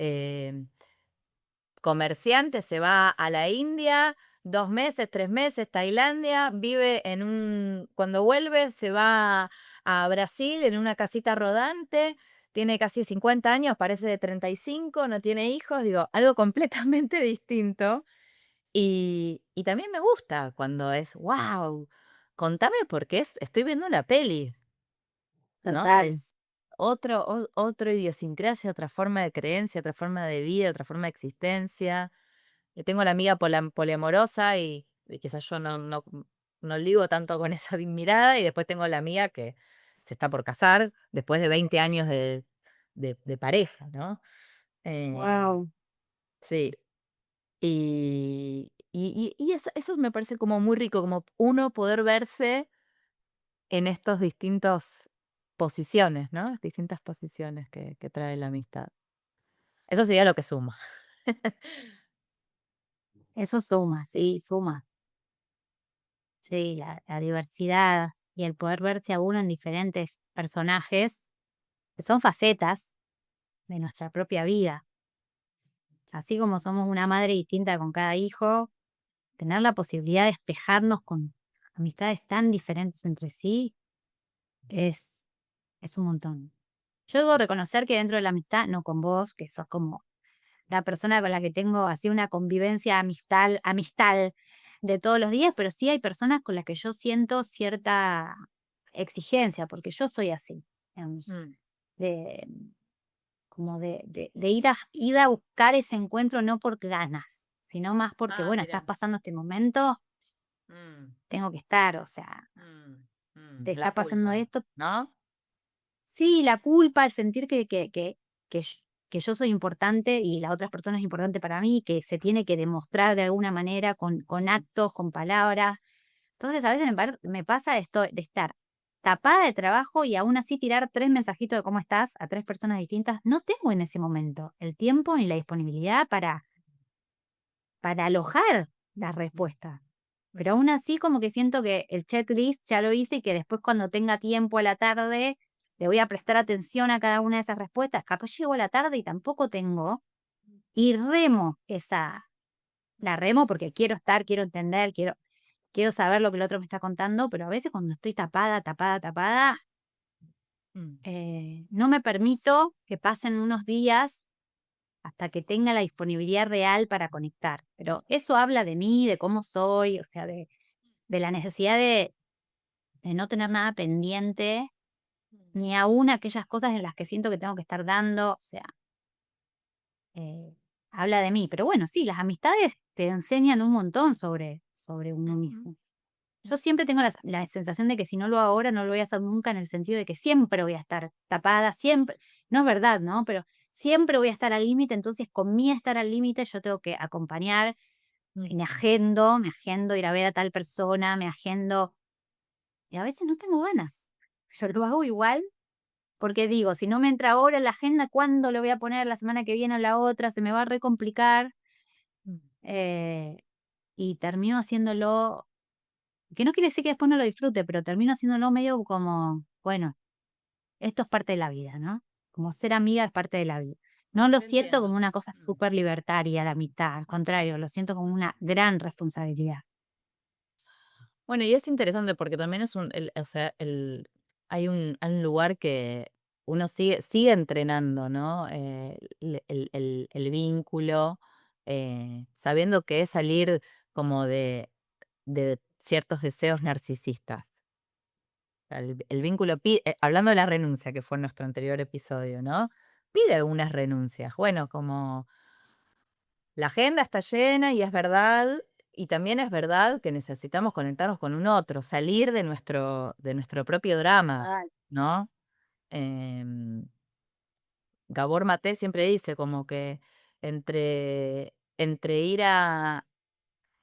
comerciante, se va a la India, 2 meses, 3 meses, Tailandia, vive cuando vuelve se va a Brasil en una casita rodante, tiene casi 50 años, parece de 35, no tiene hijos, digo, algo completamente distinto. Y también me gusta cuando es, ¡wow! Contame porque estoy viendo una peli, ¿no? Total. Es otro idiosincrasia, otra forma de creencia, otra forma de vida, otra forma de existencia. Tengo la amiga poliamorosa y quizás yo no ligo tanto con esa mirada, y después tengo la amiga que se está por casar después de 20 años de pareja, ¿no? Eh, Wow. sí, y eso me parece como muy rico, como uno poder verse en estos distintos posiciones, ¿no? Distintas posiciones que trae la amistad. Eso sería lo que suma. Eso suma, sí, suma. Sí, la diversidad y el poder verse a uno en diferentes personajes, que son facetas de nuestra propia vida. Así como somos una madre distinta con cada hijo, tener la posibilidad de espejarnos con amistades tan diferentes entre sí es, es un montón. Yo debo reconocer que dentro de la amistad, no con vos, que sos como la persona con la que tengo así una convivencia amistad de todos los días, pero sí hay personas con las que yo siento cierta exigencia, porque yo soy así, digamos, Mm. de, como de ir a buscar ese encuentro no por ganas, sino más porque, Ah, bueno, estás mira. pasando este momento, Mm, tengo que estar, o sea, te la está pasando culpa, esto. ¿no? Sí, la culpa, el sentir que yo soy importante y la otra persona es importante para mí, que se tiene que demostrar de alguna manera con actos, con palabras. Entonces, a veces me pasa esto de estar tapada de trabajo y aún así tirar 3 mensajitos de cómo estás a 3 personas distintas. No tengo en ese momento el tiempo ni la disponibilidad para alojar la respuesta. Pero aún así como que siento que el checklist ya lo hice y que después cuando tenga tiempo a la tarde le voy a prestar atención a cada una de esas respuestas. Capaz llego a la tarde y tampoco tengo. Y la remo porque quiero estar, quiero entender, quiero saber lo que el otro me está contando, pero a veces cuando estoy tapada, Mm, no me permito que pasen unos días hasta que tenga la disponibilidad real para conectar. Pero eso habla de mí, de cómo soy, o sea, de la necesidad de no tener nada pendiente, ni aún aquellas cosas en las que siento que tengo que estar dando, o sea, eh, habla de mí. Pero bueno, sí, las amistades te enseñan un montón sobre uno ujú, mismo. Yo siempre tengo la sensación de que si no lo hago ahora, no lo voy a hacer nunca, en el sentido de que siempre voy a estar tapada, siempre, no es verdad, ¿no? Pero siempre voy a estar al límite, entonces con mi estar al límite yo tengo que acompañar y mm. me agendo ir a ver a tal persona, me agendo, y a veces no tengo ganas. Yo lo hago igual porque digo, si no me entra ahora en la agenda, ¿cuándo lo voy a poner la semana que viene o la otra? Se me va a recomplicar, Mm. eh, y termino haciéndolo, que no quiere decir que después no lo disfrute, pero termino haciéndolo medio como, bueno, esto es parte de la vida, ¿no? Como ser amiga es parte de la vida. No lo Te siento como entiendo. una cosa Mm. súper libertaria, la mitad, al contrario, lo siento como una gran responsabilidad. Bueno, y es interesante porque también es o sea, hay un lugar que uno sigue entrenando, ¿no? El vínculo, sabiendo que es salir como de ciertos deseos narcisistas. El vínculo hablando de la renuncia, que fue nuestro anterior episodio, ¿no? Pide algunas renuncias. Bueno, como la agenda está llena y es verdad, y también es verdad que necesitamos conectarnos con un otro, salir de nuestro propio drama, Total. ¿no? Em, Gabor Maté siempre dice como que entre ir a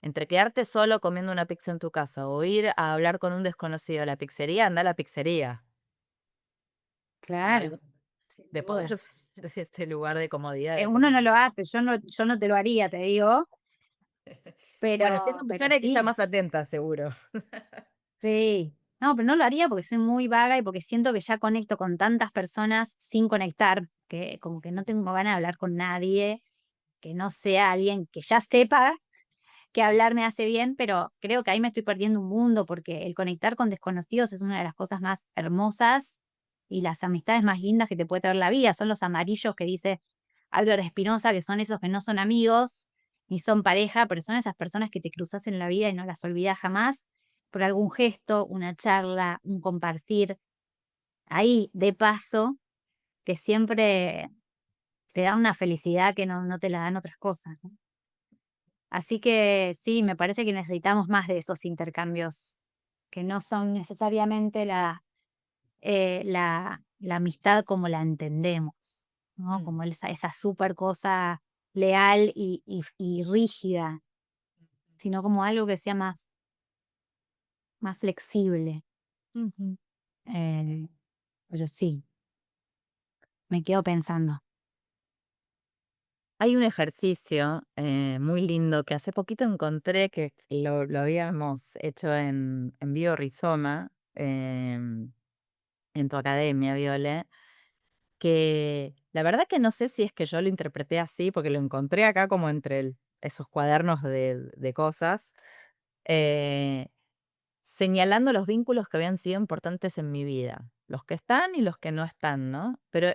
entre quedarte solo comiendo una pizza en tu casa o ir a hablar con un desconocido a la pizzería, anda a la pizzería. Como Claro, algo sin de poder duda. salir de ese lugar de comodidad, de Uno no lo comodidad. hace, yo no te lo haría, te digo, Bueno, siendo pero mujer hay que estar sí, más atenta, seguro. sí. No, pero no lo haría porque soy muy vaga y porque siento que ya conecto con tantas personas sin conectar, que como que no tengo ganas de hablar con nadie, que no sea alguien que ya sepa que hablar me hace bien, pero creo que ahí me estoy perdiendo un mundo porque el conectar con desconocidos es una de las cosas más hermosas y las amistades más lindas que te puede traer la vida. Son los amarillos que dice Álvaro Espinosa, que son esos que no son amigos ni son pareja, pero son esas personas que te cruzas en la vida y no las olvidas jamás por algún gesto, una charla, un compartir. Ahí, de paso, que siempre te da una felicidad que no te la dan otras cosas, ¿no? Así que sí, me parece que necesitamos más de esos intercambios, que no son necesariamente la amistad como la entendemos. ¿no? Mm, Como esa súper cosa leal y rígida, sino como algo que sea más flexible. ujú. Eh, pero sí, me quedo pensando. Hay un ejercicio muy lindo que hace poquito encontré que lo habíamos hecho en Biorizoma, en tu academia, Viole, que la verdad que no sé si es que yo lo interpreté así, porque lo encontré acá como entre esos cuadernos de cosas, eh, señalando los vínculos que habían sido importantes en mi vida, los que están y los que no están, ¿no? Pero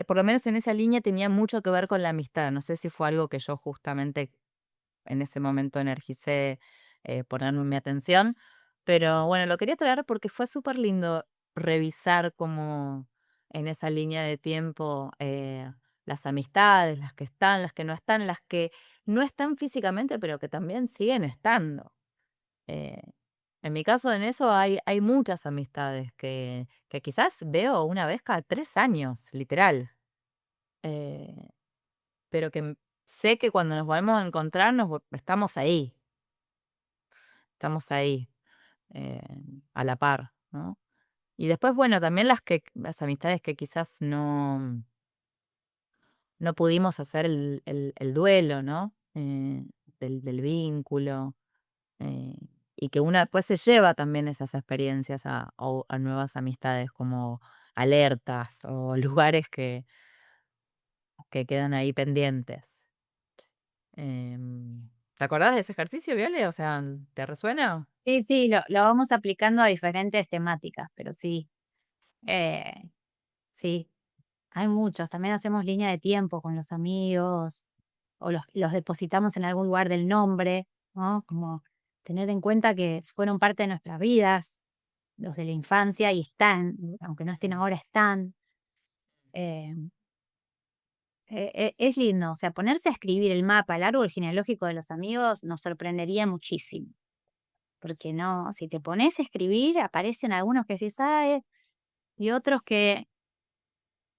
por lo menos en esa línea tenía mucho que ver con la amistad. No sé si fue algo que yo justamente en ese momento energicé ponerme mi atención, pero bueno, lo quería traer porque fue súper lindo revisar como en esa línea de tiempo las amistades, las que están, las que no están, las que no están físicamente, pero que también siguen estando. Eh, en mi caso, en eso hay muchas amistades que quizás veo una vez cada 3 años, literal. eh, pero que sé que cuando nos volvemos a encontrar estamos ahí, eh, a la par, ¿no? Y después, bueno, también las amistades que quizás no pudimos hacer el duelo, ¿no? Del vínculo, eh, y que uno después se lleva también esas experiencias a nuevas amistades como alertas o lugares que quedan ahí pendientes. ¿Te acordás de ese ejercicio, Viole? O sea, ¿te resuena? Sí, sí, lo vamos aplicando a diferentes temáticas, pero sí, eh, sí, hay muchos. También hacemos línea de tiempo con los amigos o los depositamos en algún lugar del nombre, ¿no? Como tener en cuenta que fueron parte de nuestras vidas, los de la infancia y están, aunque no estén ahora, están. Eh, es lindo, o sea, ponerse a escribir el mapa, el árbol genealógico de los amigos nos sorprendería muchísimo, porque no, si te pones a escribir, aparecen algunos que decís, ah, y otros que,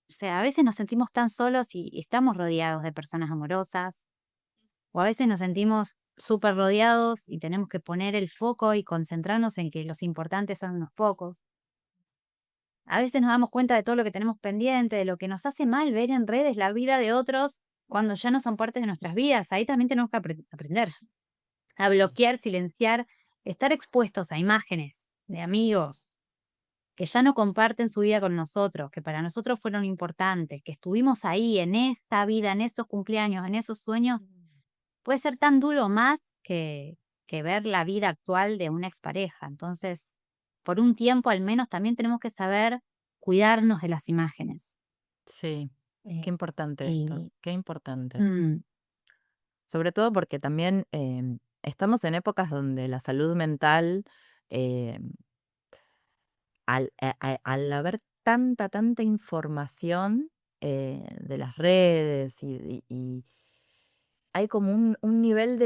o sea, a veces nos sentimos tan solos y estamos rodeados de personas amorosas, o a veces nos sentimos súper rodeados y tenemos que poner el foco y concentrarnos en que los importantes son unos pocos. A veces nos damos cuenta de todo lo que tenemos pendiente, de lo que nos hace mal ver en redes la vida de otros cuando ya no son parte de nuestras vidas. Ahí también tenemos que aprender a bloquear, silenciar, estar expuestos a imágenes de amigos que ya no comparten su vida con nosotros, que para nosotros fueron importantes, que estuvimos ahí en esa vida, en esos cumpleaños, en esos sueños, puede ser tan duro más que ver la vida actual de una expareja. Entonces, por un tiempo al menos también tenemos que saber cuidarnos de las imágenes. Sí, qué Eh, importante esto, y qué importante. mm, Sobre todo porque también estamos en épocas donde la salud mental, em, al haber tanta información de las redes y hay como un nivel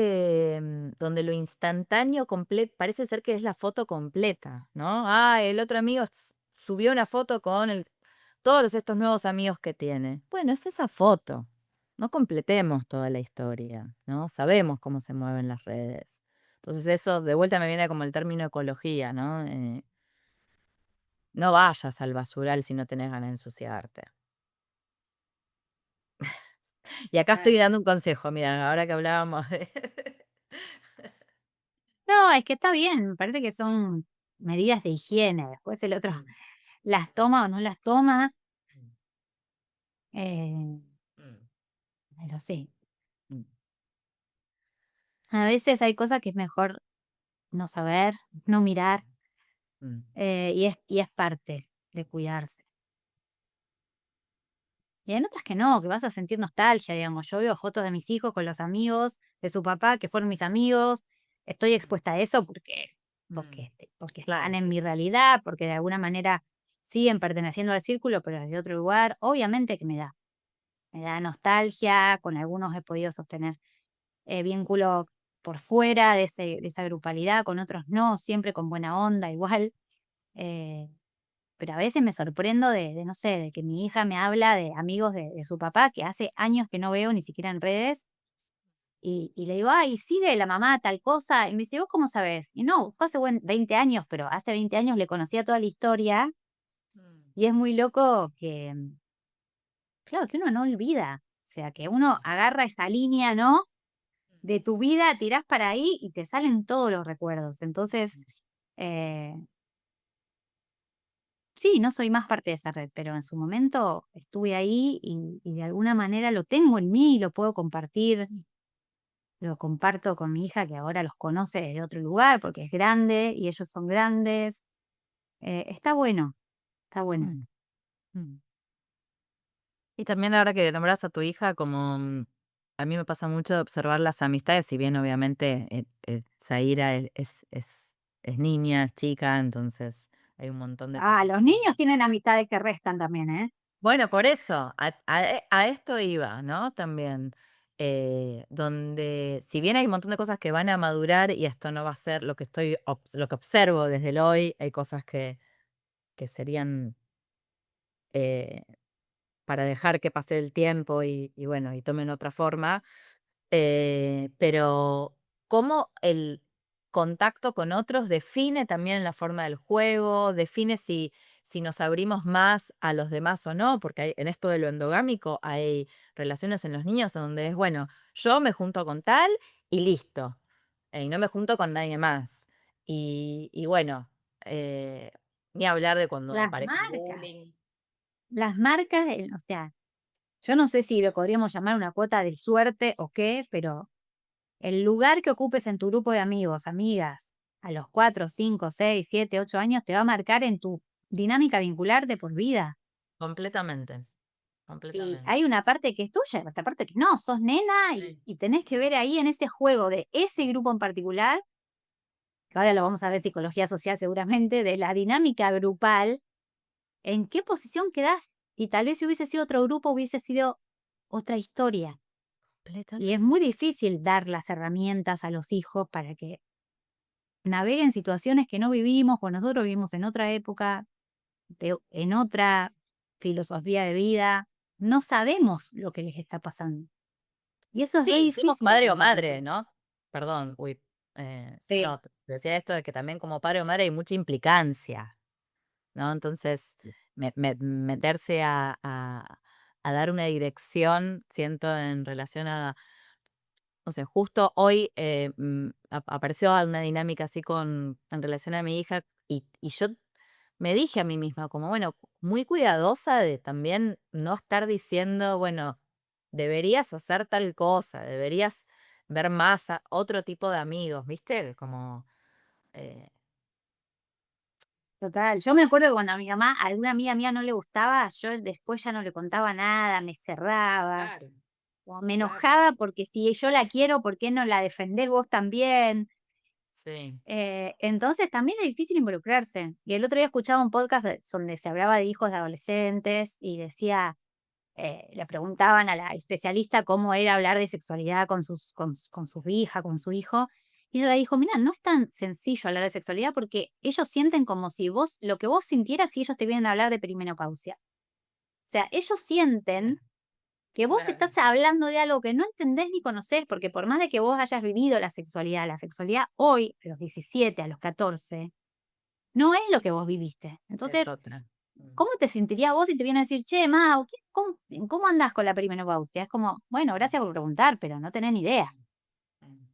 donde lo instantáneo parece ser que es la foto completa, ¿no? Ah, el otro amigo subió una foto con todos estos nuevos amigos que tiene. Bueno, es esa foto. No completemos toda la historia, ¿no? Sabemos cómo se mueven las redes. Entonces eso de vuelta me viene como el término ecología, ¿no? No vayas al basural si no tenés ganas de ensuciarte. Y acá estoy Claro. dando un consejo, mira, ahora que hablábamos de... no, es que está bien, me parece que son medidas de higiene. Después el otro Mm, las toma o no las toma, mm, eh, mm, pero sí. mm, A veces hay cosas que es mejor no saber, no mirar, mm. y es parte de cuidarse. Y hay otras que no, que vas a sentir nostalgia, digamos. Yo veo fotos de mis hijos con los amigos de su papá, que fueron mis amigos. Estoy expuesta a eso Mm, porque están claro. en mi realidad, porque de alguna manera siguen perteneciendo al círculo, pero desde otro lugar. Obviamente que me da nostalgia, con algunos he podido sostener vínculo por fuera de esa grupalidad, con otros no, siempre con buena onda, igual. eh, pero a veces me sorprendo no sé, de que mi hija me habla de amigos de su papá que hace años que no veo ni siquiera en redes, y le digo: "Ay, sigue la mamá tal cosa", y me dice: "¿Vos cómo sabés?". Y no, fue hace 20 años, pero hace 20 años le conocía toda la historia, Mm, y es muy loco que, claro, que uno no olvida, o sea, que uno agarra esa línea, ¿no?, de tu vida, tirás para ahí y te salen todos los recuerdos. Entonces, eh, sí, no soy más parte de esa red, pero en su momento estuve ahí y de alguna manera lo tengo en mí, lo puedo compartir, lo comparto con mi hija que ahora los conoce desde otro lugar porque es grande y ellos son grandes. Está bueno, está bueno. mm, mm. Y también ahora que nombras a tu hija, como a mí me pasa mucho de observar las amistades, si bien obviamente Zaira es niña, es chica, entonces hay un montón de Ah, cosas. los niños tienen amistades que restan también, ¿eh? Bueno, por eso, a esto iba, ¿no? También, donde si bien hay un montón de cosas que van a madurar y esto no va a ser lo que lo que observo desde el hoy, hay cosas que serían eh, para dejar que pase el tiempo y bueno, y tomen otra forma. Pero cómo el contacto con otros define también la forma del juego, define si nos abrimos más a los demás o no, porque en esto de lo endogámico hay relaciones en los niños en donde es, bueno, yo me junto con tal y listo, y no me junto con nadie más. Y bueno, eh, ni hablar de cuando Las aparece el marcas. bullying. Las marcas, o sea, yo no sé si lo podríamos llamar una cuota de suerte o qué, pero el lugar que ocupes en tu grupo de amigos, amigas, a los 4, 5, 6, 7, 8 años te va a marcar en tu dinámica vincular de por vida. Completamente, Y completamente. hay una parte que es tuya y otra parte que no, sos nena Sí. y tenés que ver ahí en ese juego de ese grupo en particular, que ahora lo vamos a ver psicología social seguramente, de la dinámica grupal, en qué posición quedás. Y tal vez si hubiese sido otro grupo hubiese sido otra historia. Y es Completamente. muy difícil dar las herramientas a los hijos para que naveguen situaciones que no vivimos, o nosotros vivimos en otra época, en otra filosofía de vida. No sabemos lo que les está pasando. Y eso es re Sí, fuimos difícil de padre o transmitir. madre, ¿no? Perdón, uy, Sí, no, decía esto de que también como padre o madre hay mucha implicancia, ¿no? Entonces, meterse a dar una dirección, siento, en relación a, no sé, justo hoy apareció una dinámica así en relación a mi hija y yo me dije a mí misma como, bueno, muy cuidadosa de también no estar diciendo, bueno, deberías hacer tal cosa, deberías ver más a otro tipo de amigos, ¿viste? Como, eh, total. Yo me acuerdo que cuando a mi mamá, a alguna amiga mía no le gustaba, yo después ya no le contaba nada, me cerraba, claro, o me claro. enojaba porque si yo la quiero, ¿por qué no la defendés vos también? Sí, Entonces también es difícil involucrarse. Y el otro día escuchaba un podcast donde se hablaba de hijos de adolescentes y decía, le preguntaban a la especialista cómo era hablar de sexualidad con su hija, con su hijo. Y ella dijo, mira, no es tan sencillo hablar de sexualidad porque ellos sienten como si vos, lo que vos sintieras si ellos te vienen a hablar de perimenopausia. O sea, ellos sienten que vos claro. estás hablando de algo que no entendés ni conocés, porque por más de que vos hayas vivido la sexualidad hoy, a los 17, a los 14, no es lo que vos viviste. Es Entonces, otra. Mm, ¿cómo te sentirías vos si te vienen a decir, che, ma, ¿cómo andás con la perimenopausia? Es como, bueno, gracias por preguntar, pero no tenés ni idea. mm.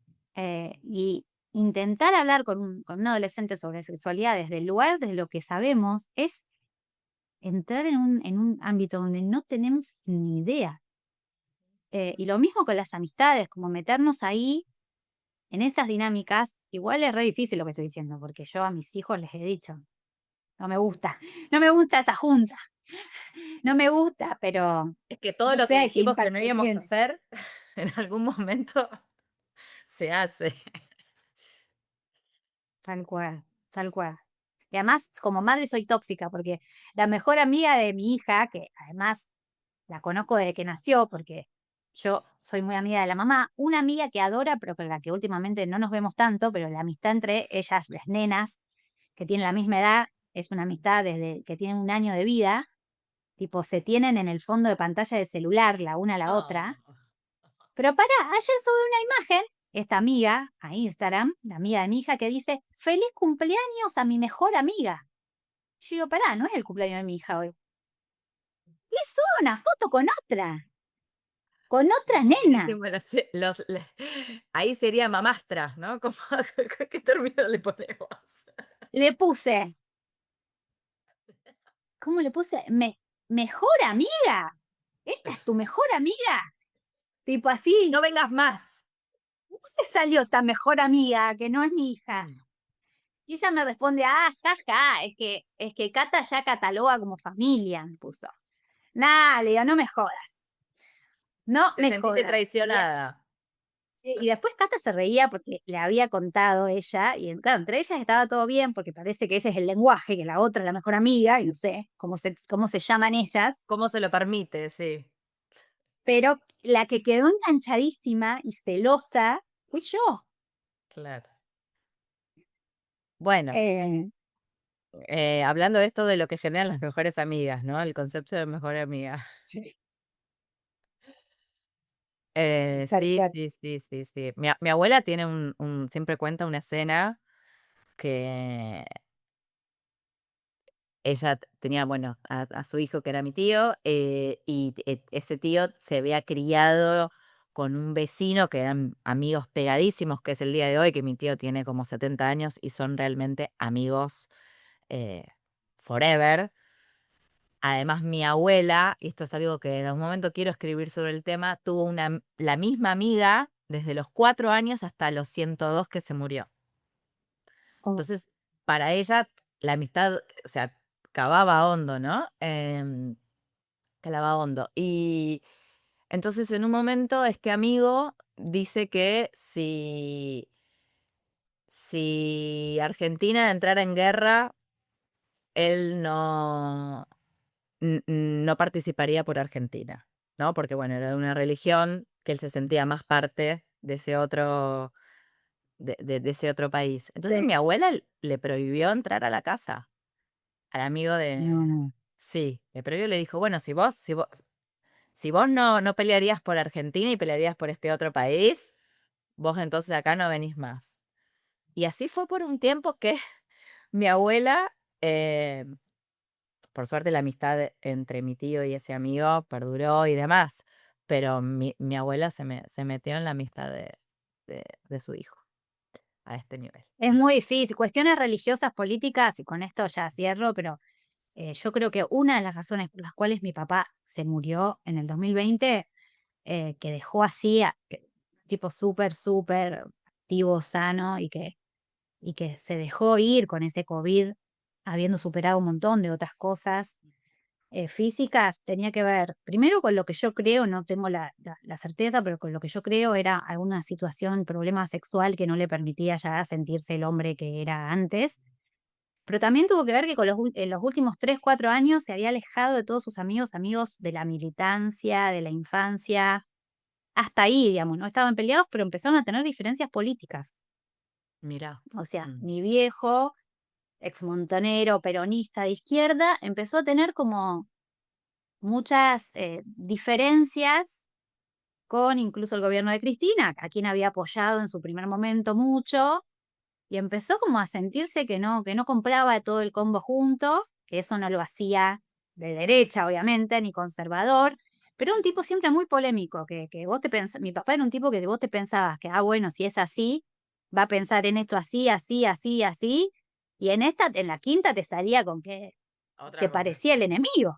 Y intentar hablar con un adolescente sobre sexualidad desde el lugar, desde lo que sabemos, es entrar en un ámbito donde no tenemos ni idea. Y lo mismo con las amistades, como meternos ahí en esas dinámicas. Igual es re difícil lo que estoy diciendo, porque yo a mis hijos les he dicho, no me gusta, no me gusta esta junta, no me gusta, pero Es que todo no lo que sé, hay que dijimos que no impacto íbamos a piense. hacer, en algún momento se hace. Tal cual, tal cual. Y además, como madre soy tóxica, porque la mejor amiga de mi hija, que además la conozco desde que nació, porque yo soy muy amiga de la mamá, una amiga que adora, pero con la que últimamente no nos vemos tanto, pero la amistad entre ellas, las nenas, que tienen la misma edad, es una amistad desde que tienen 1 año de vida, tipo, se tienen en el fondo de pantalla del celular la una a la otra. Oh. Pero pará, ayer subí una imagen, esta amiga, a Instagram, la amiga de mi hija, que dice: "Feliz cumpleaños a mi mejor amiga". Yo digo: "Pará, no es el cumpleaños de mi hija hoy". Y sube una foto con otra nena. Buenísimo, ahí sería mamastra, ¿no? Como, ¿qué término le ponemos? Le puse, ¿cómo le puse? ¿Mejor amiga? ¿Esta es tu mejor amiga? Tipo así, No vengas más. ¿dónde salió esta mejor amiga que no es mi hija? Y ella me responde: "Ah, jaja, es que Cata ya cataloga como familia", me puso. Nah, le digo: "No me jodas, no Te me sentiste jodas". traicionada. Y después Cata se reía porque le había contado ella, y claro, entre ellas estaba todo bien, porque parece que ese es el lenguaje, que la otra es la mejor amiga, y no sé cómo se llaman ellas, ¿Cómo se lo permite? Sí, pero la que quedó enganchadísima y celosa fui yo. claro. Bueno, Eh, hablando de esto de lo que generan las mejores amigas, ¿no? El concepto de mejor amiga. Sí. Tal Sí, cual. sí, sí, sí, sí. Mi abuela tiene siempre cuenta una escena que ella tenía, bueno, a su hijo que era mi tío, y ese tío se había criado con un vecino que eran amigos pegadísimos, que es el día de hoy, que mi tío tiene como 70 años y son realmente amigos eh, forever. Además, mi abuela, y esto es algo que en algún momento quiero escribir sobre el tema, tuvo la misma amiga desde los 4 años hasta los 102 que se murió. Oh, Entonces, para ella, la amistad, o sea, cavaba hondo, ¿no? Calaba hondo. Y entonces, en un momento, este amigo dice que si Argentina entrara en guerra, él no participaría por Argentina, ¿no? Porque, bueno, era de una religión que él se sentía más parte de ese otro, de ese otro país. Entonces, sí. mi abuela le prohibió entrar a la casa al amigo No, de. no. Sí, le prohibió, le dijo, bueno, si vos no pelearías por Argentina y pelearías por este otro país, vos entonces acá no venís más. Y así fue por un tiempo que mi abuela, eh, por suerte la amistad entre mi tío y ese amigo perduró y demás, pero mi abuela se metió en la amistad de su hijo a este nivel. Es muy difícil. Cuestiones religiosas, políticas, y con esto ya cierro, pero yo creo que una de las razones por las cuales mi papá se murió en el 2020, que dejó así, tipo súper, súper activo, sano, y que se dejó ir con ese COVID, habiendo superado un montón de otras cosas físicas, tenía que ver, primero con lo que yo creo, no tengo la certeza, pero con lo que yo creo era alguna situación, problema sexual que no le permitía ya sentirse el hombre que era antes. Pero también tuvo que ver que en los últimos 3 4 años se había alejado de todos sus amigos, amigos de la militancia, de la infancia, hasta ahí, digamos, no estaban peleados, pero empezaron a tener diferencias políticas. Mira. O sea, mi viejo, exmontonero, peronista de izquierda, empezó a tener como muchas diferencias con incluso el gobierno de Cristina, a quien había apoyado en su primer momento mucho, y empezó como a sentirse que no compraba todo el combo junto, que eso no lo hacía de derecha, obviamente, ni conservador, pero un tipo siempre muy polémico, que vos mi papá era un tipo que vos te pensabas que, bueno, si es así, va a pensar en esto así, así, así, así, y en la quinta te salía con que Otra te cosa. parecía el enemigo,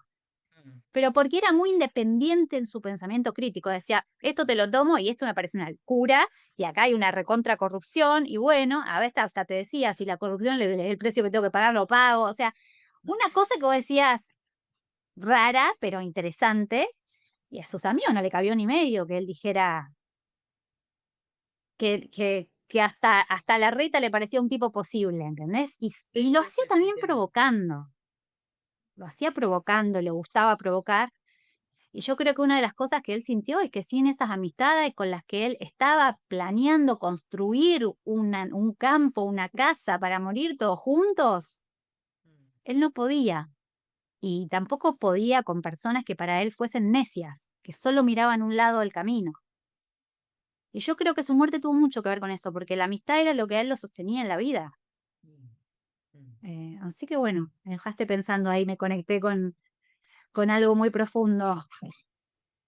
Mm. pero porque era muy independiente en su pensamiento crítico. Decía, esto te lo tomo y esto me parece una locura, y acá hay una recontra corrupción, y bueno, a veces hasta te decía, si la corrupción el precio que tengo que pagar lo pago. O sea, una cosa que vos decías rara, pero interesante, y a sus amigos no le cabió ni medio que él dijera que hasta la reta le parecía un tipo posible, ¿entendés? Y Sí, lo sí, hacía sí, te también entiendo. provocando, le gustaba provocar. Y yo creo que una de las cosas que él sintió es que sin esas amistades con las que él estaba planeando construir un campo, una casa para morir todos juntos, él no podía. Y tampoco podía con personas que para él fuesen necias, que solo miraban un lado del camino. Y yo creo que su muerte tuvo mucho que ver con eso, porque la amistad era lo que a él lo sostenía en la vida. Mm, mm. Así que bueno, me dejaste pensando ahí, me conecté con algo muy profundo.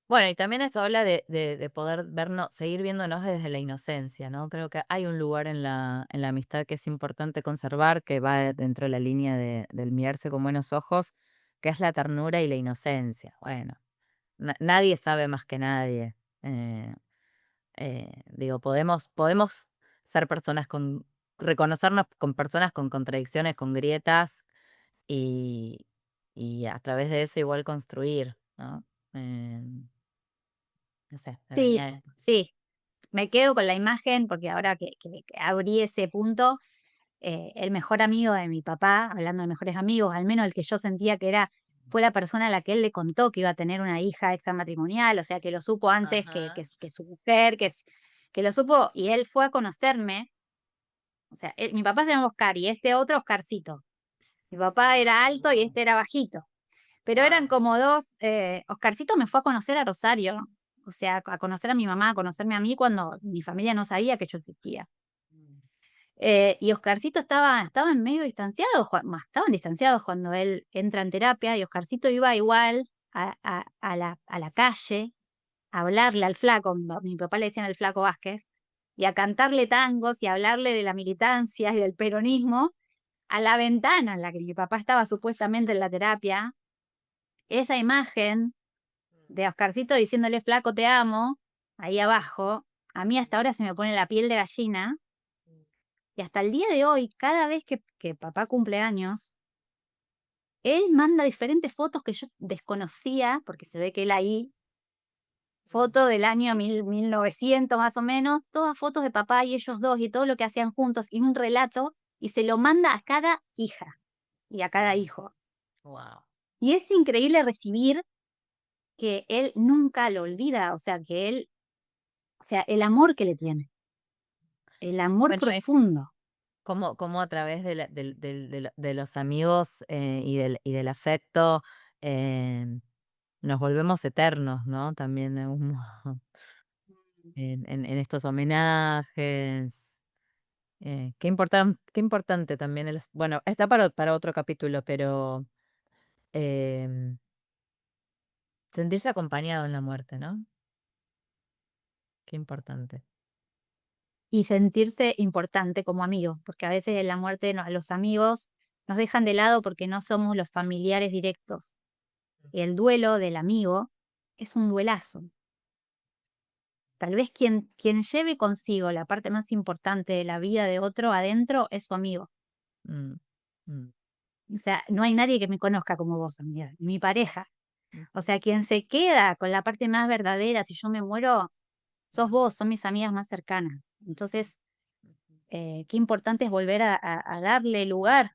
Bueno, y también eso habla de poder vernos, seguir viéndonos desde la inocencia, ¿no? Creo que hay un lugar en la amistad que es importante conservar, que va dentro de la línea del mirarse con buenos ojos, que es la ternura y la inocencia. Bueno, nadie sabe más que nadie. eh, Digo, podemos ser personas reconocernos con personas con contradicciones, con grietas, y, y a través de eso igual construir, ¿no? No sé, me Sí, venía. sí, me quedo con la imagen porque ahora que abrí ese punto, el mejor amigo de mi papá, hablando de mejores amigos, al menos el que yo sentía que era, fue la persona a la que él le contó que iba a tener una hija extramatrimonial, o sea, que lo supo antes Ajá. que su mujer, que lo supo, y él fue a conocerme, o sea, mi papá se llama Oscar y este otro Oscarcito. Mi papá era alto y este era bajito, pero eran Wow. como dos, Oscarcito me fue a conocer a Rosario, o sea, a conocer a mi mamá, a conocerme a mí cuando mi familia no sabía que yo existía. Y Oscarcito estaban medio distanciados, estaban distanciados cuando él entra en terapia y Oscarcito iba igual a la calle a hablarle al flaco, mi papá le decían el flaco Vázquez, y a cantarle tangos y a hablarle de la militancia y del peronismo a la ventana en la que mi papá estaba supuestamente en la terapia. Esa imagen de Oscarcito diciéndole flaco te amo, ahí abajo, a mí hasta ahora se me pone la piel de gallina. Y hasta el día de hoy, cada vez que papá cumple años, él manda diferentes fotos que yo desconocía, porque se ve que él ahí, foto del año 1900 más o menos, todas fotos de papá y ellos dos y todo lo que hacían juntos y un relato, y se lo manda a cada hija y a cada hijo. Wow. Y es increíble recibir que él nunca lo olvida, o sea, o sea, el amor que le tiene, el amor Bueno, es profundo. como a través de los amigos, y del afecto, nos volvemos eternos, ¿no? También de algún modo, en estos homenajes. Qué importante también bueno, está para otro capítulo, pero em, sentirse acompañado en la muerte, ¿no? Qué importante. Y sentirse importante como amigo, porque a veces en la muerte los amigos nos dejan de lado porque no somos los familiares directos. Y el duelo del amigo es un duelazo. Tal vez quien lleve consigo la parte más importante de la vida de otro adentro es su amigo. Mm, mm, O sea, no hay nadie que me conozca como vos, amiga, ni mi pareja. O ujú, sea, quien se queda con la parte más verdadera, si yo me muero, sos vos, son mis amigas más cercanas. Entonces, ujú. qué importante es volver a darle lugar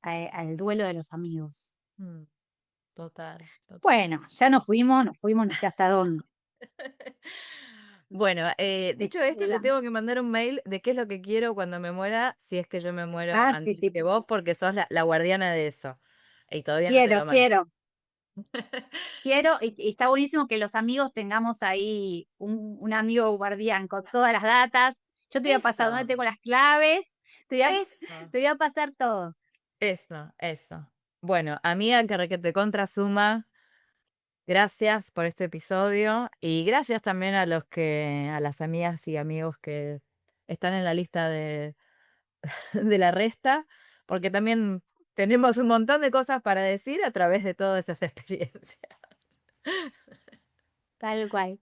al duelo de los amigos. Mm, total, total. Bueno, ya nos fuimos no sé hasta dónde. Bueno, ¿De dicho qué esto, te hablamos? tengo que mandar un mail de qué es lo que quiero cuando me muera, si es que yo me muero Ah, sí, antes sí, que vos, porque sos la guardiana de eso. Y todavía no te quiero, lo mando. quiero, quiero, y está buenísimo que los amigos tengamos ahí un amigo guardián con todas las datas. Yo te voy a pasar dónde Eso, tengo las claves, te voy a, eso. te voy a pasar todo. Eso, eso. Bueno, amiga que requete contra suma, gracias por este episodio y gracias también a las amigas y amigos que están en la lista de la resta, porque también tenemos un montón de cosas para decir a través de todas esas experiencias. Tal cual.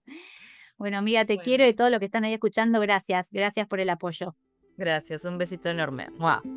Bueno, amiga, te quiero Bueno, y todo lo que están ahí escuchando, gracias. Gracias por el apoyo. gracias, un besito enorme. ¡Mua!